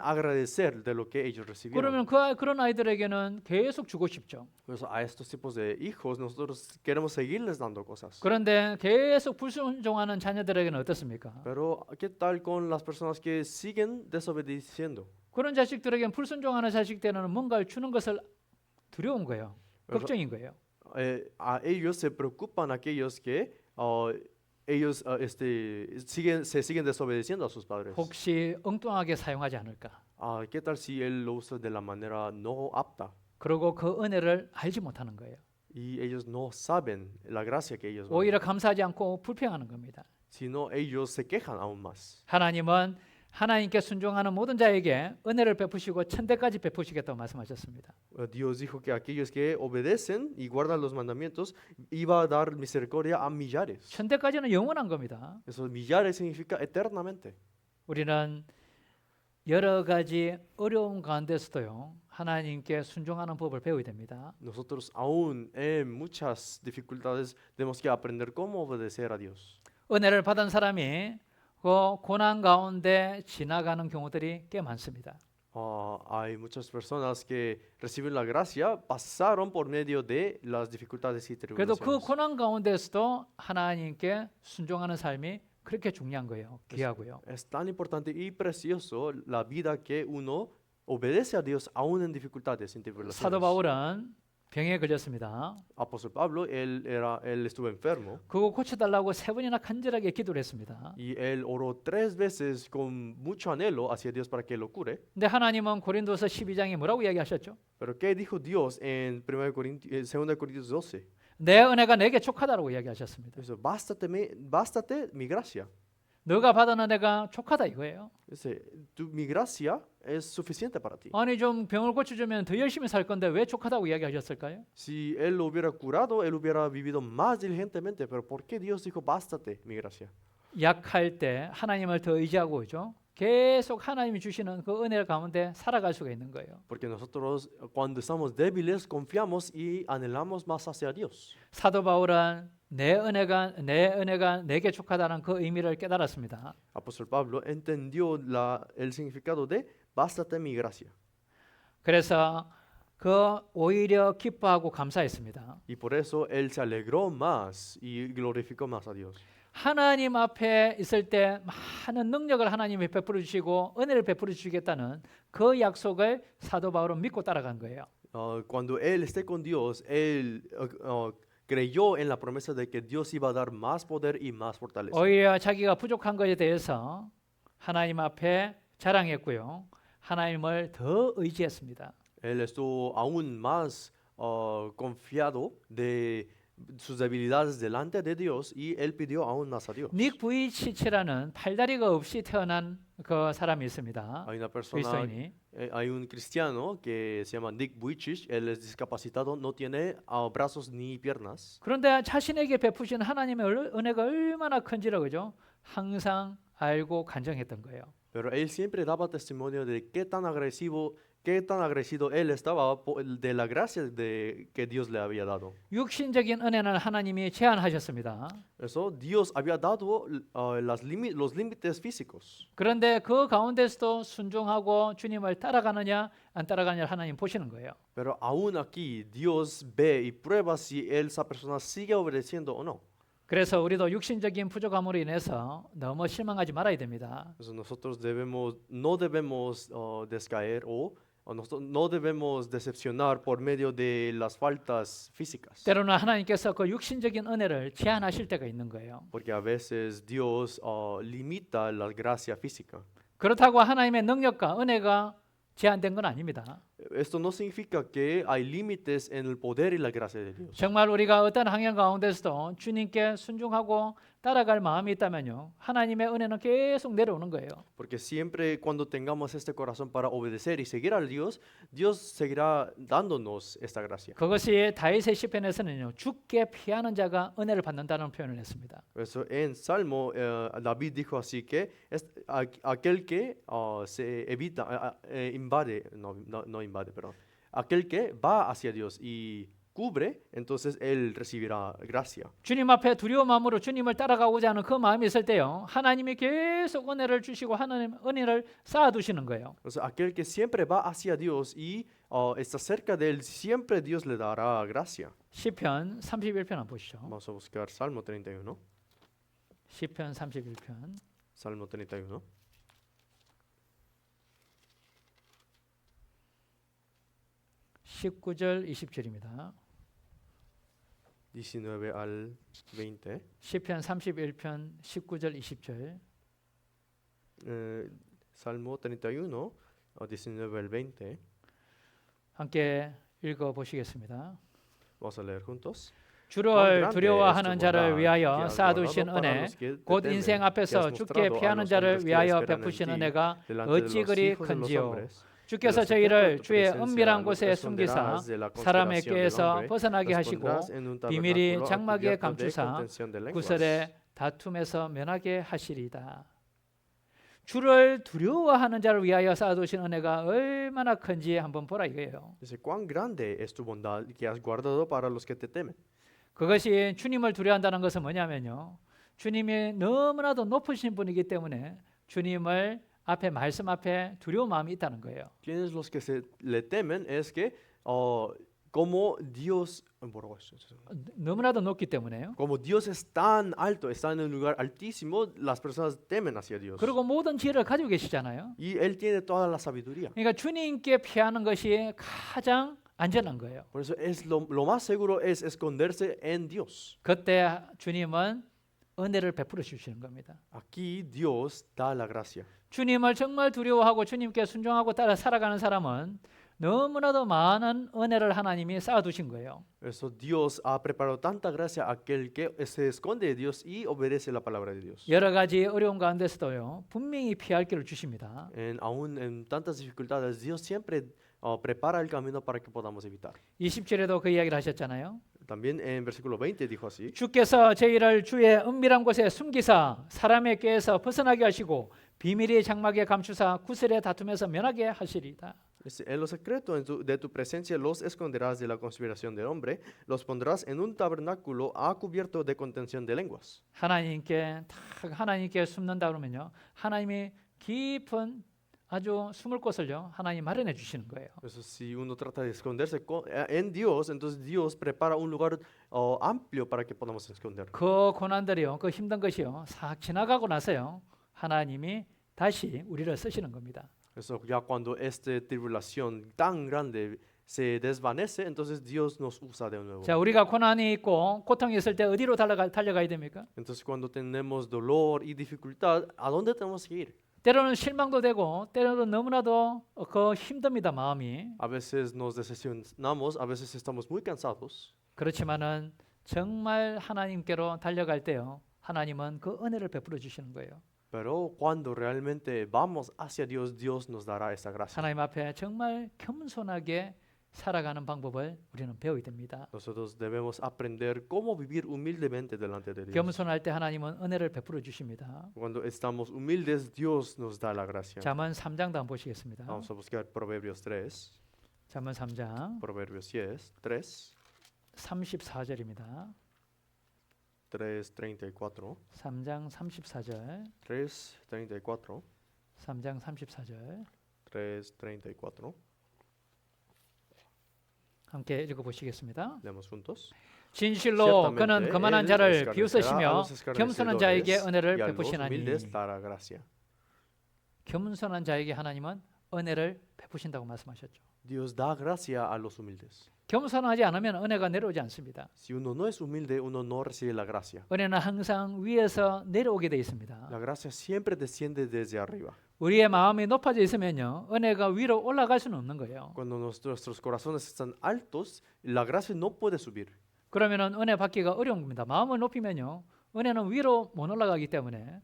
[SPEAKER 2] agradecer de lo que ellos recibieron.
[SPEAKER 1] 그러면 그런 아이들에게는 계속 주고 싶죠.
[SPEAKER 2] Por eso a estos tipos de hijos nosotros queremos seguirles dando cosas.
[SPEAKER 1] 그런데 계속 불순종하는 자녀들에게는 어떻습니까?
[SPEAKER 2] Pero ¿qué tal con las personas que siguen desobedeciendo?
[SPEAKER 1] 그런 자식들에게는 불순종하는 자식들에게는 뭔가를 주는 것을 두려운 거예요. 걱정인 거예요.
[SPEAKER 2] A ellos se preocupan aquellos que ellos se siguen desobedeciendo a sus padres.
[SPEAKER 1] 혹시 엉뚱하게 사용하지 않을까?
[SPEAKER 2] ¿Qué tal si él lo usa de la manera no apta?
[SPEAKER 1] 그리고 그 은혜를 알지 못하는 거예요.
[SPEAKER 2] Y ellos no saben la gracia que ellos
[SPEAKER 1] 오히려 감사하지 않고 불평하는 겁니다.
[SPEAKER 2] sino ellos se quejan aún más.
[SPEAKER 1] 하나님은 하나님께 순종하는 모든 자에게 은혜를 베푸시고 천대까지 베푸시겠다고 말씀하셨습니다.
[SPEAKER 2] Dios dijo que aquellos que obedecen y guardan los mandamientos iba a dar misericordia a millares.
[SPEAKER 1] 천대까지는 영원한 겁니다.
[SPEAKER 2] Eso millares significa eternamente.
[SPEAKER 1] 우리는 여러 가지 어려운 가운데서도요 하나님께 순종하는 법을 배워야 됩니다.
[SPEAKER 2] Nosotros aún en muchas dificultades tenemos que aprender cómo obedecer a Dios.
[SPEAKER 1] 은혜를 받은 사람이 그 고난 가운데 지나가는 경우들이 꽤 많습니다.
[SPEAKER 2] Hay muchas personas que reciben la gracia, pasaron por medio de las dificultades y
[SPEAKER 1] 그래도 그
[SPEAKER 2] tribulaciones.
[SPEAKER 1] 고난 가운데서도 하나님께 순종하는 삶이 그렇게 중요한 거예요. 귀하고요.
[SPEAKER 2] Es tan importante y precioso la vida que uno obedece a Dios aún en dificultades, en tribulaciones.
[SPEAKER 1] 사도 바울은 병에 걸렸습니다.
[SPEAKER 2] Apóstol Pablo, él estuvo enfermo
[SPEAKER 1] 그거 고쳐달라고 3번이나 간절하게 기도를 했습니다.
[SPEAKER 2] y él oró 3 veces con mucho anhelo hacia Dios para que lo cure.
[SPEAKER 1] 근데 하나님은 고린도서 12장에 뭐라고 이야기하셨죠?
[SPEAKER 2] Pero ¿qué dijo Dios en 2 Corintios 12?
[SPEAKER 1] 내 은혜가 내게 족하다라고 이야기하셨습니다.
[SPEAKER 2] Dice, bástate mi gracia.
[SPEAKER 1] 너가 받은 은혜가 족하다 이거예요.
[SPEAKER 2] Dice, mi gracia es suficiente para ti.
[SPEAKER 1] 아니 좀 병을 고쳐주면 더 열심히 살 건데 왜 족하다고 이야기하셨을까요?
[SPEAKER 2] Si él lo hubiera curado, él hubiera vivido más diligentemente. Pero ¿por qué Dios dijo, bástate mi gracia?
[SPEAKER 1] 약할 때 하나님을 더 의지하고 있죠. 계속 하나님이 주시는 그 은혜 가운데 살아갈 수가 있는 거예요.
[SPEAKER 2] Porque nosotros cuando estamos débiles confiamos y anhelamos más hacia Dios.
[SPEAKER 1] 사도 바울은 내 은혜가 내게 족하다는 그 의미를 깨달았습니다.
[SPEAKER 2] Apóstol Pablo entendió el significado de bástate mi gracia.
[SPEAKER 1] 그래서 그 오히려 기뻐하고 감사했습니다.
[SPEAKER 2] Y por eso él se alegró más y glorificó más a Dios.
[SPEAKER 1] 하나님 앞에 있을 때 많은 능력을 하나님이 베풀어 주시고 은혜를 베풀어 주시겠다는 그 약속을 사도 바울은 믿고 따라간 거예요.
[SPEAKER 2] Cuando él esté con Dios, él creyó en la promesa de que Dios iba a dar más poder y más fortaleza.
[SPEAKER 1] 오히려 자기가 부족한 것에 대해서 하나님 앞에 자랑했고요. 하나님을 더 의지했습니다.
[SPEAKER 2] Él estuvo aún más confiado de sus debilidades delante de Dios y él pidió aún más a Dios.
[SPEAKER 1] 닉 부이치치라는 팔다리가 없이 태어난 그 사람이 있습니다.
[SPEAKER 2] Hay una persona,
[SPEAKER 1] 그리스도인이.
[SPEAKER 2] hay un cristiano que se llama Nick Vujicic. Él es discapacitado, no tiene brazos ni piernas.
[SPEAKER 1] 그런데 자신에게 베푸신 하나님의 은혜가 얼마나 큰지를 그죠? 항상 알고 간증했던 거예요.
[SPEAKER 2] Pero él siempre daba testimonio de qué tan agradecido qué tan agradecido él estaba de la gracia que Dios le había dado.
[SPEAKER 1] 육신적인 은혜는 하나님이 제한하셨습니다.
[SPEAKER 2] Eso Dios había dado los límites físicos.
[SPEAKER 1] 그런데 그 가운데서도 순종하고 주님을 따라가느냐 안 따라가느냐 하나님 보시는 거예요.
[SPEAKER 2] Pero aún aquí Dios ve y prueba si esa persona sigue obedeciendo o no.
[SPEAKER 1] 그래서 우리도 육신적인 부족함으로 인해서 너무 실망하지 말아야 됩니다.
[SPEAKER 2] Entonces nosotros no debemos descaer no debemos decepcionar por medio de las faltas físicas.
[SPEAKER 1] 때로는 하나님께서 그 육신적인 은혜를 제한하실 때가 있는 거예요.
[SPEAKER 2] Porque a veces Dios limita la gracia física.
[SPEAKER 1] 그렇다고 하나님의 능력과 은혜가 제한된 건 아닙니다.
[SPEAKER 2] Esto no significa que hay límites en el poder y la gracia de Dios.
[SPEAKER 1] 정말 우리가 어떤 환경 가운데서도 주님께 순종하고 따라갈 마음이 있다면요, 하나님의 은혜는 계속 내려오는 거예요.
[SPEAKER 2] Porque siempre cuando tengamos este corazón para obedecer y seguir a Dios, Dios seguirá dándonos esta gracia.
[SPEAKER 1] 그것이 다윗의 시편에서는요, 죽게 피하는 자가 은혜를 받는다는 표현을 했습니다.
[SPEAKER 2] Por eso en Salmo David dijo así que aquel que se evita, invade, no invade, perdón, aquel que va hacia Dios y cubre, entonces él recibirá gracia.
[SPEAKER 1] 주님 앞에 두려운 마음으로 주님을 따라가고자 하는 그 마음이 있을 때요, 하나님이 계속 은혜를 주시고 하나님 은혜를 쌓아두시는 거예요.
[SPEAKER 2] Entonces aquel que siempre va hacia Dios y está cerca de él, siempre Dios le dará gracia.
[SPEAKER 1] 시편 31편 한번 보시죠.
[SPEAKER 2] Vamos a buscar Salmo 31.
[SPEAKER 1] 시편 31편.
[SPEAKER 2] Salmo 31.
[SPEAKER 1] 19절 20절입니다.
[SPEAKER 2] 19 al 20.
[SPEAKER 1] 시편 31편 19절 20절.
[SPEAKER 2] Salmo 31, 19 al 20.
[SPEAKER 1] 함께 읽어 보시겠습니다.
[SPEAKER 2] Vamos a leer juntos.
[SPEAKER 1] 주를 두려워하는 자를 위하여 쌓아두신 은혜, 곧 인생 앞에서 죽게 피하는 자를 위하여 베푸신 은혜가 어찌 그리 큰지요. 주께서 저희를 주의 은밀한 곳에 숨기사 사람의 꾀에서 벗어나게 하시고 비밀이 장막에 감추사 구설의 다툼에서 면하게 하시리다. 주를 두려워하는 자를 위하여 쌓아두신 은혜가 얼마나 큰지 한번 보라 이거예요.
[SPEAKER 2] Dice, cuán grande es tu bondad que has guardado para los que te temen.
[SPEAKER 1] 그것이 주님을 두려워한다는 것은 뭐냐면요, 주님이 너무나도 높으신 분이기 때문에 주님을 앞에 말씀 앞에 두려운 마음이 있다는 거예요.
[SPEAKER 2] Quienes los que le temen es que como Dios
[SPEAKER 1] 너무나도 높기 때문에요.
[SPEAKER 2] como Dios es tan alto, está en un lugar altísimo, las personas temen hacia Dios.
[SPEAKER 1] 그리고 모든 지혜를 가지고 계시잖아요.
[SPEAKER 2] Y él tiene toda la sabiduría.
[SPEAKER 1] 그러니까 주님께 피하는 것이 가장 안전한 거예요.
[SPEAKER 2] Por eso es lo más seguro es esconderse en Dios.
[SPEAKER 1] 그때 주님은 은혜를 베풀어 주시는 겁니다.
[SPEAKER 2] Aquí Dios da la gracia.
[SPEAKER 1] 주님을 정말 두려워하고 주님께 순종하고 따라 살아가는 사람은 너무나도 많은 은혜를 하나님이 쌓아두신 거예요.
[SPEAKER 2] Eso Dios ha preparado tanta gracia a aquel que se esconde de Dios y obedece la palabra de Dios.
[SPEAKER 1] 여러 가지 어려운 가운데서도요, 분명히 피할 길을 주십니다.
[SPEAKER 2] Aún en tantas dificultades, Dios siempre prepara el camino para que podamos evitar.
[SPEAKER 1] 20절에도 그 이야기를 하셨잖아요.
[SPEAKER 2] También en versículo 20 dijo así.
[SPEAKER 1] 주께서 저희를 주의 은밀한 곳에 숨기사 사람의 꾀에서 벗어나게 하시고 비밀의 장막에 감추사 구설의 다툼에서 면하게 하시리다.
[SPEAKER 2] En lo secreto de tu presencia los esconderás de la conspiración del hombre, los pondrás en un tabernáculo cubierto de contención de lenguas.
[SPEAKER 1] 하나님께 숨는다 그러면요, 하나님이 깊은 아주 숨을 곳을요, 하나님 마련해 주시는 거예요.
[SPEAKER 2] Eso si uno trata de esconderse en Dios, entonces Dios prepara un lugar amplio para que podamos esconder.
[SPEAKER 1] 그 고난들이요, 그 힘든 것이요, 싹 지나가고 나서요, 하나님이 다시 우리를 쓰시는 겁니다.
[SPEAKER 2] Eso ya cuando esta tribulación tan grande se desvanece, entonces Dios nos usa de nuevo.
[SPEAKER 1] 자, 우리가 고난이 있고 고통이 있을 때 어디로 달려가야 됩니까?
[SPEAKER 2] Entonces cuando tenemos dolor y dificultad, ¿a dónde tenemos que ir?
[SPEAKER 1] 때로는 실망도 되고 때로는 너무나도 그 힘듭니다, 마음이.
[SPEAKER 2] A veces nos decepcionamos, a veces estamos muy cansados.
[SPEAKER 1] 그렇지만은 정말 하나님께로 달려갈 때요, 하나님은 그 은혜를 베풀어 주시는 거예요.
[SPEAKER 2] Pero cuando realmente vamos hacia Dios, Dios nos dará esa gracia.
[SPEAKER 1] 하나님 앞에 정말 겸손하게 살아가는 방법을 우리는 배워야 됩니다.
[SPEAKER 2] Nosotros debemos aprender cómo vivir humildemente delante de Dios.
[SPEAKER 1] 겸손할 때 하나님은 은혜를 베풀어 주십니다.
[SPEAKER 2] Cuando estamos humildes, Dios nos da la gracia.
[SPEAKER 1] 잠언 3장도 한번 보시겠습니다.
[SPEAKER 2] Vamos a buscar Proverbios 3.
[SPEAKER 1] 잠언 3장
[SPEAKER 2] Proverbios 3.
[SPEAKER 1] 34절입니다.
[SPEAKER 2] 3:34.
[SPEAKER 1] 3장 34절.
[SPEAKER 2] 3:34.
[SPEAKER 1] 3장 34절.
[SPEAKER 2] 3:34.
[SPEAKER 1] 함께 읽어 보시겠습니다.
[SPEAKER 2] Leemos juntos.
[SPEAKER 1] 진실로 그는 거만한 자를 비웃으시며 겸손한 자에게 은혜를
[SPEAKER 2] Y a los
[SPEAKER 1] 베푸시나니.
[SPEAKER 2] humildes dará gracia.
[SPEAKER 1] 겸손한 자에게 하나님은 은혜를 베푸신다고 말씀하셨죠.
[SPEAKER 2] Dios da gracia a los humildes.
[SPEAKER 1] 겸손하지 않으면 은혜가 내려오지 않습니다.
[SPEAKER 2] Si uno no es humilde, uno no recibe la gracia.
[SPEAKER 1] 은혜는 항상 위에서 내려오게 돼 있습니다.
[SPEAKER 2] La gracia siempre desciende desde arriba.
[SPEAKER 1] 우리의 마음이 높아져 있으면요, 은혜가 위로 올라갈 수는 없는 거예요.
[SPEAKER 2] Cuando nuestros corazones están altos, la gracia no puede subir.
[SPEAKER 1] 그러면은 은혜 받기가 어려운 겁니다. 마음을 높이면요, 은혜는 위로 못 올라가기 때문에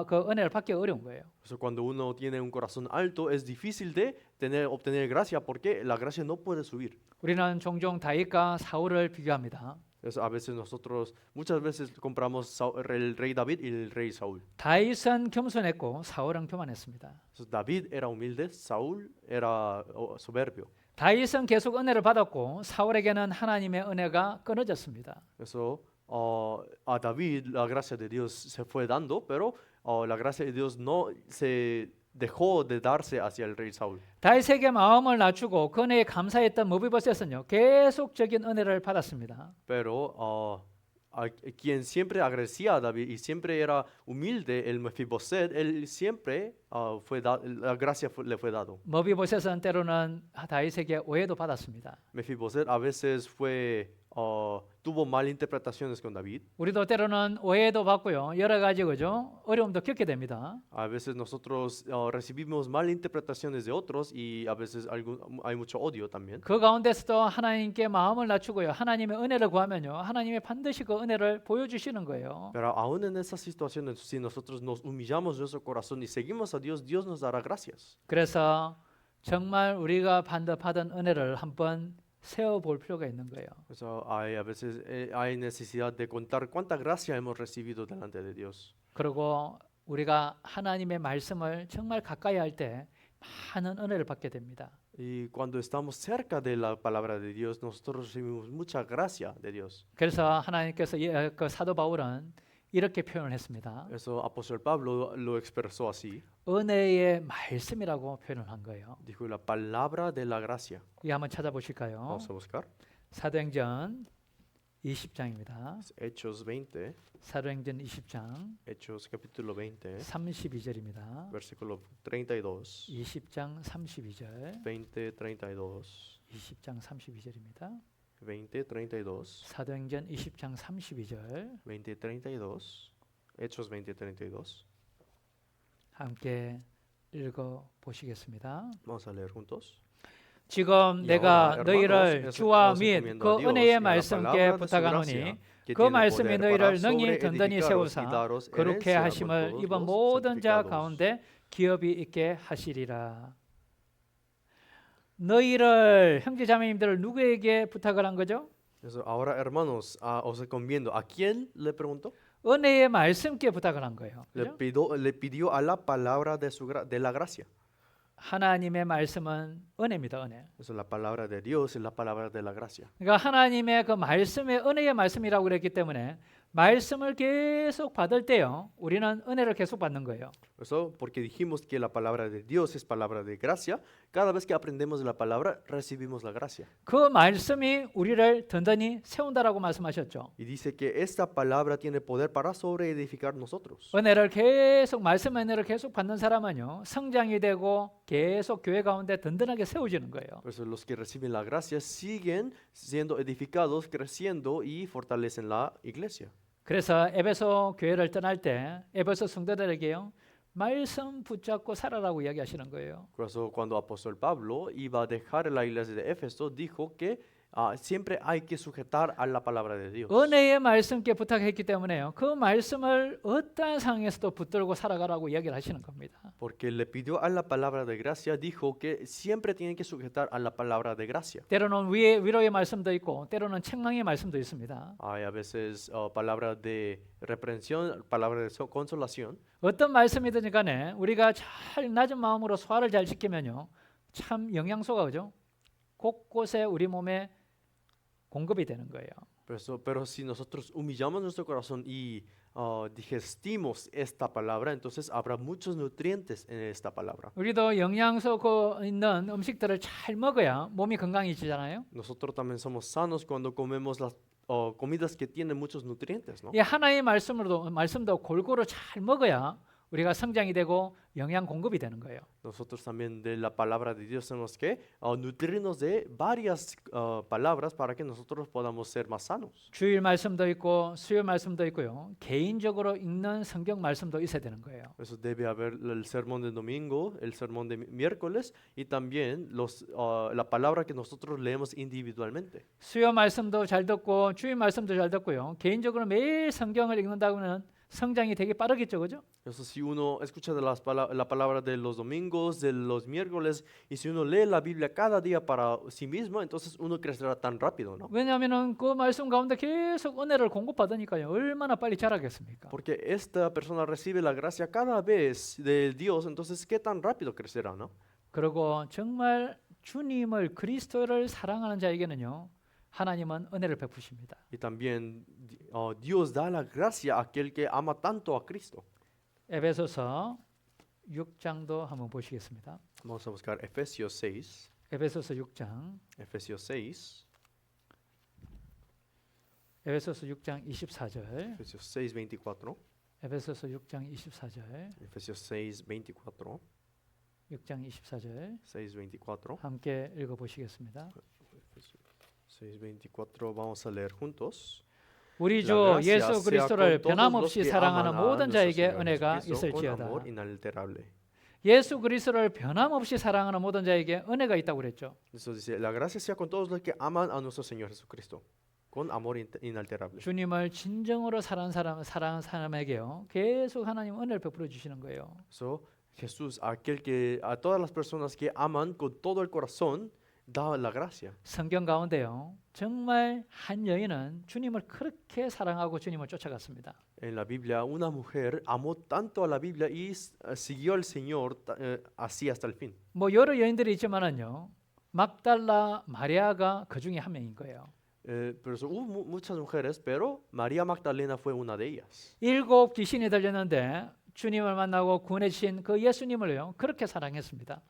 [SPEAKER 1] 그 은혜를 받기가 어려운 거예요.
[SPEAKER 2] Eso cuando uno tiene un corazón alto es difícil de obtener gracia porque la gracia no puede subir.
[SPEAKER 1] 우리는 종종 다윗과 사울을 비교합니다.
[SPEAKER 2] Eso a veces nosotros muchas veces compramos el rey David y el rey Saúl.
[SPEAKER 1] 다윗은 겸손했고 사울은 교만했습니다.
[SPEAKER 2] Entonces, David era humilde, Saúl era soberbio.
[SPEAKER 1] 다윗은 계속 은혜를 받았고 사울에게는 하나님의 은혜가 끊어졌습니다.
[SPEAKER 2] Eso a David la gracia de Dios se fue dando, pero la gracia de Dios no se dejó de darse hacia el rey Saúl.
[SPEAKER 1] 다윗에게 마음을 낮추고 그 은혜에 감사했던 무비보셋은요, 계속적인 은혜를 받았습니다.
[SPEAKER 2] Pero a quien siempre agradecía a David y siempre era humilde, el Mefiboset, él siempre la gracia le fue dado.
[SPEAKER 1] 무비보셋은 때로는 다윗에게 오해도 받았습니다.
[SPEAKER 2] Mefiboset a veces tuvo malinterpretaciones con David.
[SPEAKER 1] 우리도 때로는 오해도 받고요, 여러 가지 그죠, 어려움도 겪게 됩니다.
[SPEAKER 2] A veces nosotros recibimos malinterpretaciones de otros y a veces hay mucho odio también.
[SPEAKER 1] 그 가운데서도 하나님께 마음을 낮추고요, 하나님의 은혜를 구하면요, 하나님이 반드시 그 은혜를 보여주시는 거예요.
[SPEAKER 2] Pero aún en esas situaciones, si nosotros nos humillamos nuestro corazón y seguimos a Dios, Dios nos dará gracias.
[SPEAKER 1] 그래서 정말 우리가 받은 은혜를 한번 세어볼 필요가 있는 거예요.
[SPEAKER 2] Eso a veces hay necesidad de contar cuánta gracia hemos recibido delante de Dios.
[SPEAKER 1] 그리고 우리가 하나님의 말씀을 정말 가까이 할 때 많은 은혜를 받게 됩니다.
[SPEAKER 2] Y cuando estamos cerca de la palabra de Dios, nosotros recibimos mucha gracia de Dios.
[SPEAKER 1] 그래서 하나님께서 그 사도 바울은 이렇게 표현을 했습니다.
[SPEAKER 2] Eso apóstol Pablo lo expresó así.
[SPEAKER 1] 은혜의 말씀이라고 표현을 한 거예요.
[SPEAKER 2] Dijo la palabra de la gracia.
[SPEAKER 1] 이 한번 찾아보실까요?
[SPEAKER 2] Vamos a buscar.
[SPEAKER 1] 사도행전 20장입니다.
[SPEAKER 2] Hechos 20.
[SPEAKER 1] 사도행전 20장
[SPEAKER 2] Hechos capítulo 20.
[SPEAKER 1] 32절입니다.
[SPEAKER 2] Versículo 32.
[SPEAKER 1] 20장 32절.
[SPEAKER 2] 20:32.
[SPEAKER 1] 20장 32절입니다.
[SPEAKER 2] 20:32.
[SPEAKER 1] 사도행전 20장 32절.
[SPEAKER 2] 20:32. Hechos 20:32.
[SPEAKER 1] 함께 읽어 보시겠습니다.
[SPEAKER 2] Vamos a leer juntos.
[SPEAKER 1] 지금 내가 너희를 주와 및 그 은혜의 말씀께 부탁하노니 그 말씀이 너희를 능히 든든히 세우사 거룩해 하심을 이번 모든 자 가운데 기업이 있게 하시리라. 너희를 형제자매님들을 누구에게 부탁을 한 거죠?
[SPEAKER 2] Eso, ahora hermanos, os encomiendo. ¿A quién le preguntó?
[SPEAKER 1] 은혜의 말씀께 부탁을 한 거예요. 그죠?
[SPEAKER 2] Le pidió a la palabra de la gracia.
[SPEAKER 1] 하나님의 말씀은 은혜입니다. 은혜.
[SPEAKER 2] Eso, la palabra de Dios es la palabra de la gracia.
[SPEAKER 1] 그러니까 하나님의 그 말씀의 은혜의 말씀이라고 그랬기 때문에 말씀을 계속 받을 때요, 우리는 은혜를 계속 받는 거예요.
[SPEAKER 2] Eso porque dijimos que la palabra de Dios es palabra de gracia. Cada vez que aprendemos de la palabra, recibimos la gracia.
[SPEAKER 1] 그 말씀이 우리를 든든히 세운다라고 말씀하셨죠.
[SPEAKER 2] Y dice que esta palabra tiene poder para sobreedificar nosotros.
[SPEAKER 1] 은혜를 계속 말씀의 은혜를 계속 받는 사람은요, 성장이 되고 계속 교회 가운데 든든하게 세워지는 거예요.
[SPEAKER 2] Por eso los que reciben la gracia siguen siendo edificados, creciendo y fortalecen la iglesia.
[SPEAKER 1] 그래서 에베소 교회를 떠날 때 에베소 성도들에게요, 말씀 붙잡고 살아라고 이야기하시는 거예요.
[SPEAKER 2] Por eso cuando apóstol Pablo iba a dejar la iglesia de Éfeso, dijo que siempre hay que sujetar a la palabra de Dios.
[SPEAKER 1] 은혜의 말씀께 부탁했기 때문에요. 그 말씀을 어떠한 상황에서도 붙들고 살아가라고 이야기를 하시는 겁니다.
[SPEAKER 2] Porque le pidió a la palabra de gracia, dijo que siempre tienen que sujetar a la palabra de gracia.
[SPEAKER 1] 때로는 위로의 말씀도 있고 때로는 책망의 말씀도 있습니다.
[SPEAKER 2] Hay a veces palabra de reprensión, palabra de consolación.
[SPEAKER 1] 어떤 말씀이든 간에 우리가 잘 낮은 마음으로 소화를 잘 시키면요. 참 영양소가 그죠? 곳곳에 우리 몸에 공급이 되는 거예요.
[SPEAKER 2] Pero si nosotros humillamos nuestro corazón y digestimos esta palabra, entonces habrá muchos nutrientes en esta palabra.
[SPEAKER 1] 우리도 영양소 있는 음식들을 잘 먹어야 몸이 건강해지잖아요.
[SPEAKER 2] Nosotros también somos sanos cuando comemos las comidas que tienen muchos nutrientes, ¿no?
[SPEAKER 1] 이 하나의 말씀도 골고루 잘 먹어야 우리가 성장이 되고 영양 공급이 되는 거예요.
[SPEAKER 2] Nosotros también de la palabra de Dios tenemos que nutrirnos de varias palabras para que nosotros podamos ser más sanos.
[SPEAKER 1] 주일 말씀도 있고 수요일 말씀도 있고요. 개인적으로 읽는 성경 말씀도 있어야 되는 거예요.
[SPEAKER 2] Eso debe haber el sermón de domingo, el sermón de miércoles y también la palabra que nosotros leemos individualmente.
[SPEAKER 1] 수요 말씀도 잘 듣고 주일 말씀도 잘 듣고요. 개인적으로 매일 성경을 읽는다고는 성장이 되게 빠르겠죠, 그죠?
[SPEAKER 2] Eso si uno escucha de la palabra de los domingos, de los miércoles, y si uno lee la Biblia cada día para sí mismo, entonces uno crecerá tan rápido, ¿no?
[SPEAKER 1] 왜냐하면은 그 말씀 가운데 계속 은혜를 공급받으니까요. 얼마나 빨리 자라겠습니까?
[SPEAKER 2] Porque esta persona recibe la gracia cada vez de Dios, entonces qué tan rápido crecerá, ¿no?
[SPEAKER 1] 그리고 정말 주님을 그리스도를 사랑하는 자에게는요. 하나님은 은혜를 베푸십니다.
[SPEAKER 2] Y también Dios da la gracia a aquel que ama tanto a Cristo.
[SPEAKER 1] 에베소서 6장도 한번 보시겠습니다.
[SPEAKER 2] Vamos a buscar Efesios 6.
[SPEAKER 1] 에베소서 6장.
[SPEAKER 2] Efesios 6.
[SPEAKER 1] 에베소서 6장 24절.
[SPEAKER 2] Efesios 6:24.
[SPEAKER 1] 에베소서 6장 24절.
[SPEAKER 2] Efesios 6:24.
[SPEAKER 1] 6장 24절.
[SPEAKER 2] 6:24.
[SPEAKER 1] 함께 읽어 보시겠습니다.
[SPEAKER 2] 6:24 vamos a leer juntos.
[SPEAKER 1] 우리 주 예수 그리스도를 변함없이 사랑하는 모든 자에게 은혜가 있을지어다. 예수 그리스도를 변함없이 사랑하는 모든 자에게 은혜가 있다고 그랬죠.
[SPEAKER 2] Eso dice, la gracia sea con todos los que aman a nuestro Señor Jesucristo, con amor inalterable.
[SPEAKER 1] 주님을 진정으로 사랑하는 사람에게요. 계속 하나님 은혜를 베풀어 주시는 거예요.
[SPEAKER 2] So, Jesús, aquel que a todas las personas que aman con todo el corazón da la gracia.
[SPEAKER 1] 성경 가운데요. 정말 한 여인은 주님을 그렇게 사랑하고 주님을 쫓아갔습니다.
[SPEAKER 2] En la Biblia, una mujer amó tanto a la Biblia y siguió al Señor así hasta el fin.
[SPEAKER 1] 뭐 여러 여인들이 있지만은요. 막달라 마리아가 그 중에 한 명인 거예요.
[SPEAKER 2] Pero hubo muchas mujeres, pero María Magdalena fue una de ellas.
[SPEAKER 1] 7 귀신이 들렸는데 주님을 만나고 구원해 주신 그 예수님을요. 그렇게 사랑했습니다.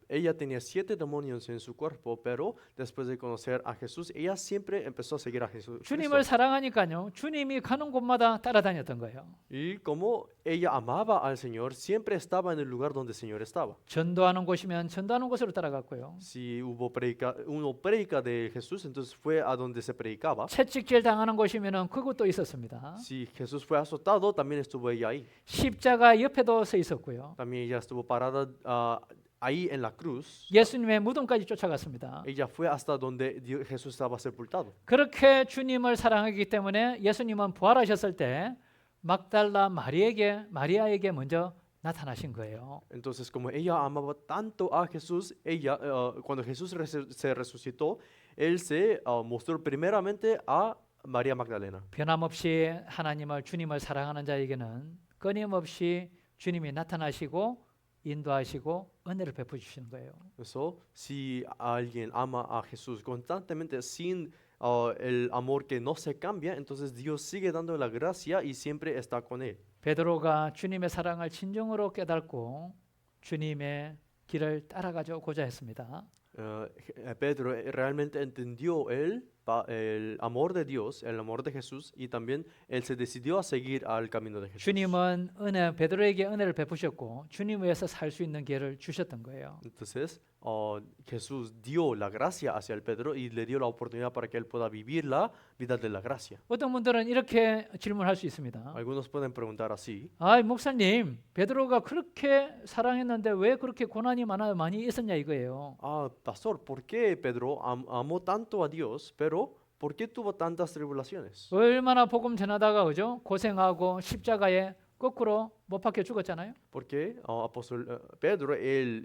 [SPEAKER 2] Ella tenía 7 demonios en su cuerpo, pero después de conocer a Jesús, ella siempre empezó a seguir a Jesús.
[SPEAKER 1] 주님을 사랑하니까요. 주님이 가는 곳마다 따라다녔던 거예요.
[SPEAKER 2] Y como ella amaba al Señor, siempre estaba en el lugar donde el Señor estaba.
[SPEAKER 1] 전도하는 곳이면 전도하는 곳으로 따라갔고요.
[SPEAKER 2] Si uno predica de Jesús, entonces fue a donde se predicaba.
[SPEAKER 1] 채찍질 당하는 곳이면은 그곳도 있었습니다.
[SPEAKER 2] Si Jesús fue azotado, también estuvo ella ahí.
[SPEAKER 1] 십자가 옆에도 서 있었고요.
[SPEAKER 2] También ella estuvo parada ahí en la cruz.
[SPEAKER 1] 예수님의 무덤까지 쫓아갔습니다.
[SPEAKER 2] Ella fue hasta donde Jesús estaba sepultado.
[SPEAKER 1] 그렇게 주님을 사랑하기 때문에 예수님은 부활하셨을 때 막달라 마리아에게 먼저 나타나신 거예요.
[SPEAKER 2] Entonces, como ella amaba tanto a Jesús, cuando Jesús se resucitó, él se mostró primeramente a María Magdalena.
[SPEAKER 1] 변함없이 주님을 사랑하는 자에게는 끊임없이 주님이 나타나시고 인도하시고 은혜를 베풀어 주시는 거예요.
[SPEAKER 2] Eso, si alguien ama a Jesús constantemente sin el amor que no se cambia, entonces Dios sigue dando la gracia y siempre está con él.
[SPEAKER 1] 베드로가 주님의 사랑을 진정으로 깨닫고 주님의 길을 따라가고자 했습니다.
[SPEAKER 2] Pedro realmente entendió el el amor de Dios, el amor de Jesús, y también él se decidió a seguir al camino de Jesús.
[SPEAKER 1] 주님은 베드로에게 은혜를 베푸셨고 주님 위해서 살 수 있는 기회를 주셨던 거예요.
[SPEAKER 2] Entonces, Jesús dio la gracia hacia el Pedro y le dio la oportunidad para que él pueda vivir la vida de la gracia.
[SPEAKER 1] 어떤 분들은 이렇게 질문할 수 있습니다.
[SPEAKER 2] Algunos pueden preguntar así,
[SPEAKER 1] 아, 목사님, 베드로가 그렇게 사랑했는데 왜 그렇게 고난이 많이 있었냐 이거예요.
[SPEAKER 2] pastor, ¿por qué Pedro amó tanto a Dios, pero ¿por qué tuvo tantas tribulaciones?
[SPEAKER 1] 얼마나 복음 전하다가 그죠? 고생하고 십자가에 거꾸로 못 박혀 죽었잖아요.
[SPEAKER 2] Porque apóstol Pedro, él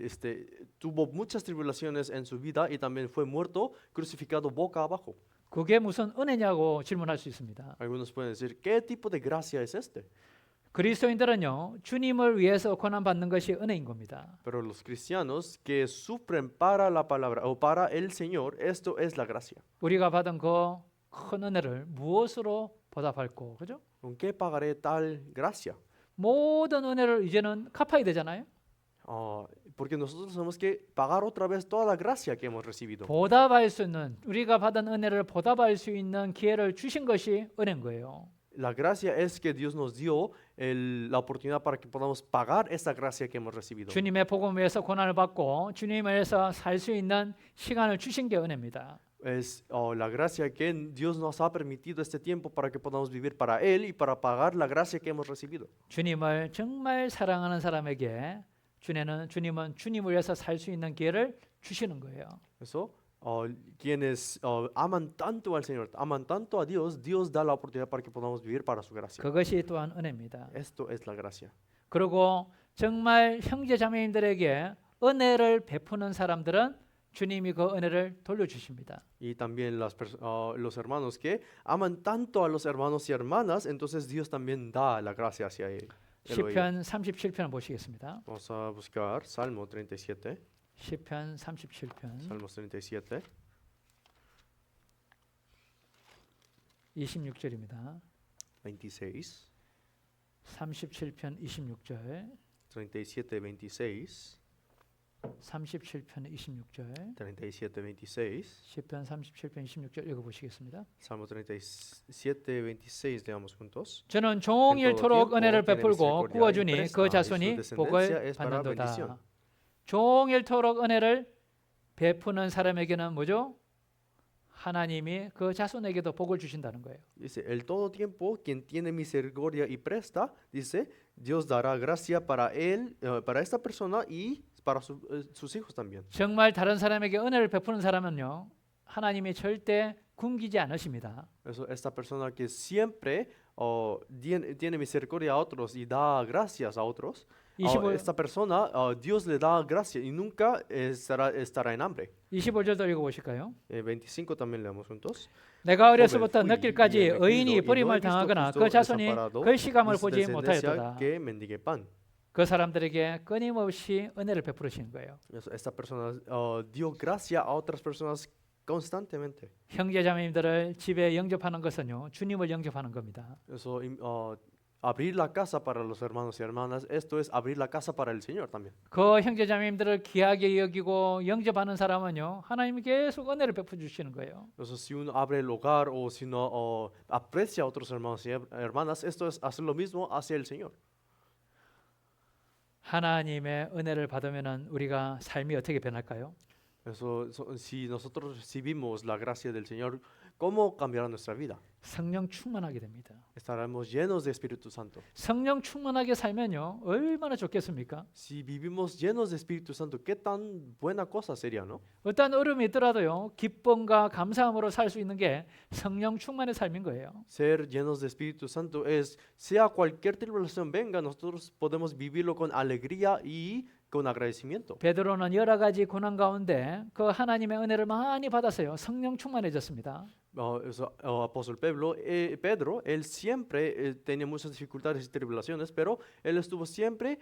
[SPEAKER 2] tuvo muchas tribulaciones en su vida y también fue muerto, crucificado boca abajo.
[SPEAKER 1] 그게 무슨 은혜냐고 질문할 수 있습니다.
[SPEAKER 2] Algunos pueden decir, ¿qué tipo de gracia es este?
[SPEAKER 1] 그리스도인들은요, 주님을 위해서 고난 받는 것이 은혜인 겁니다.
[SPEAKER 2] Pero los cristianos que sufren para la palabra o para el Señor, esto es la gracia.
[SPEAKER 1] 우리가 받은 그 큰 은혜를 무엇으로 보답할고, 그죠?
[SPEAKER 2] ¿Con qué pagaré tal gracia?
[SPEAKER 1] 모든 은혜를 이제는 갚아야 되잖아요.
[SPEAKER 2] Porque nosotros tenemos que pagar otra vez toda la gracia que hemos recibido.
[SPEAKER 1] 보답할 수 있는, 우리가 받은 은혜를 보답할 수 있는 기회를 주신 것이 은혜인 거예요.
[SPEAKER 2] La gracia es que Dios nos dio la oportunidad para que podamos pagar esa gracia que hemos recibido.
[SPEAKER 1] 주님의 복음 위해서 고난을 받고 주님 위해서 살 수 있는 시간을 주신 게 은혜입니다.
[SPEAKER 2] Es la gracia que Dios nos ha permitido este tiempo para que podamos vivir para Él y para pagar la gracia que hemos recibido.
[SPEAKER 1] 주님을 정말 사랑하는 사람에게 주님은 주님을 위해서 살 수 있는 기회를 주시는 거예요.
[SPEAKER 2] Eso, quienes aman tanto al Señor, aman tanto a Dios, Dios da la oportunidad para que podamos vivir para su gracia.
[SPEAKER 1] 그것이 또한 은혜입니다.
[SPEAKER 2] Esto es la gracia.
[SPEAKER 1] 그리고 정말 형제 자매님들에게 은혜를 베푸는 사람들은 주님이 그 은혜를 돌려주십니다.
[SPEAKER 2] Y también los hermanos que aman tanto a los hermanos y hermanas, entonces Dios también da la gracia hacia él.
[SPEAKER 1] 시편 37편 보시겠습니다.
[SPEAKER 2] Vamos a buscar Salmo 37.
[SPEAKER 1] 시편 37편
[SPEAKER 2] Salmo 37.
[SPEAKER 1] 26절입니다.
[SPEAKER 2] 26.
[SPEAKER 1] 37편 26절.
[SPEAKER 2] 37, 26.
[SPEAKER 1] 37편 26절.
[SPEAKER 2] 37, 26.
[SPEAKER 1] 시편 37편 26절 읽어보시겠습니다.
[SPEAKER 2] Salmo 37, 26 leamos juntos.
[SPEAKER 1] 저는 종일토록 은혜를 베풀고 구워주니 그 자손이 복을 받는도다. 종일토록 은혜를 베푸는 사람에게는 뭐죠? 하나님이 그 자손에게도 복을 주신다는 거예요.
[SPEAKER 2] Dice, el todo tiempo quien tiene misericordia y presta, dice, Dios dará gracia para él, para esta persona y para sus hijos también.
[SPEAKER 1] 정말 다른 사람에게 은혜를 베푸는 사람은요, 하나님이 절대 굶기지 않으십니다.
[SPEAKER 2] Eso, esta persona que siempre tiene misericordia a otros y da gracias a otros, esta persona, Dios le da gracia y nunca estará en hambre.
[SPEAKER 1] 25절도 읽어보실까요?
[SPEAKER 2] 25 también leamos juntos.
[SPEAKER 1] 내가 어려서부터 늦길까지 의인이 버림을 당하거나 그 자손이 글씨감을 보지 못하였도다. 그 사람들에게 끊임없이 은혜를 베푸시는 거예요.
[SPEAKER 2] Esta persona dio gracia a otras personas constantemente.
[SPEAKER 1] 형제자매님들을 집에 영접하는 것은요, 주님을 영접하는 겁니다.
[SPEAKER 2] Eso, abrir la casa para los hermanos y hermanas, esto es abrir la casa para el Señor también.
[SPEAKER 1] 그 형제자매님들을 귀하게 여기고 영접하는 사람은요, 하나님이 계속 은혜를 베풀어 주시는 거예요.
[SPEAKER 2] Eso, si uno abre el hogar o si no aprecia a otros hermanos y hermanas, esto es hacer lo mismo hacia el Señor.
[SPEAKER 1] 하나님의 은혜를 받으면은 우리가 삶이 어떻게 변할까요?
[SPEAKER 2] Eso, si nosotros recibimos la gracia del Señor, ¿cómo cambiará nuestra vida?
[SPEAKER 1] 성령 충만하게 됩니다.
[SPEAKER 2] Estaremos llenos de Espíritu Santo.
[SPEAKER 1] 성령 충만하게 살면요, 얼마나 좋겠습니까?
[SPEAKER 2] Si vivimos llenos de Espíritu Santo, qué tan buena cosa sería, ¿no?
[SPEAKER 1] 어떤 어려움이 있더라도요, 기쁨과 감사함으로 살 수 있는 게 성령 충만의 삶인 거예요.
[SPEAKER 2] Ser llenos de Espíritu Santo es, sea cualquier tribulación venga, nosotros podemos vivirlo con alegría y con agradecimiento.
[SPEAKER 1] 베드로는 여러 가지 고난 가운데 그 하나님의 은혜를 많이 받았어요. 성령 충만해졌습니다.
[SPEAKER 2] Apóstol Pedro, él siempre tenía muchas dificultades y tribulaciones, pero él estuvo siempre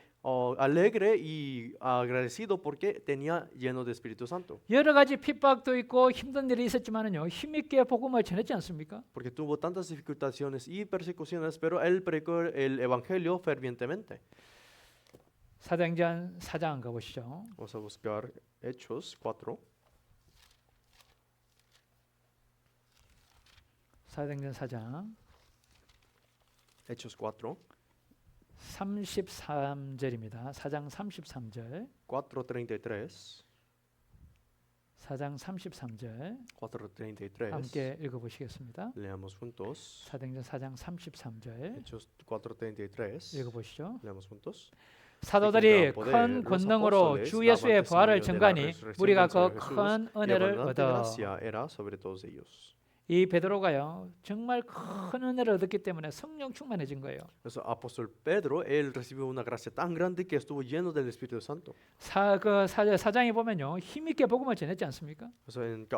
[SPEAKER 2] alegre y agradecido porque tenía lleno de Espíritu Santo.
[SPEAKER 1] 여러 가지 핍박도 있고 힘든 일이 있었지만은요, 힘있게 복음을 전했지 않습니까?
[SPEAKER 2] Porque tuvo tantas dificultades y persecuciones, pero él predicó el evangelio fervientemente.
[SPEAKER 1] 사도행전 4장 가보시죠.
[SPEAKER 2] Vamos a buscar Hechos 4.
[SPEAKER 1] 사도행전 4장
[SPEAKER 2] Hechos 4,
[SPEAKER 1] 33절입니다. 4장 33절.
[SPEAKER 2] 4:33.
[SPEAKER 1] 4장 33절
[SPEAKER 2] 4:33.
[SPEAKER 1] 함께 읽어보시겠습니다.
[SPEAKER 2] Leamos juntos.
[SPEAKER 1] 사도행전 4장 33절
[SPEAKER 2] Hechos 4:33.
[SPEAKER 1] 읽어보시죠.
[SPEAKER 2] Leamos juntos.
[SPEAKER 1] 사도들이 큰 권능으로 주 예수의 부활을 증거하니 우리가 그 큰 은혜를 얻어.
[SPEAKER 2] era sobre todos ellos.
[SPEAKER 1] 이 베드로가요 정말 큰 은혜를 얻었기 때문에 성령 충만해진 거예요.
[SPEAKER 2] Eso, apóstol Pedro, él recibió una gracia tan grande que estuvo lleno del Espíritu Santo.
[SPEAKER 1] 사장에 보면요 힘있게 복음을 전했지 않습니까?
[SPEAKER 2] Eso en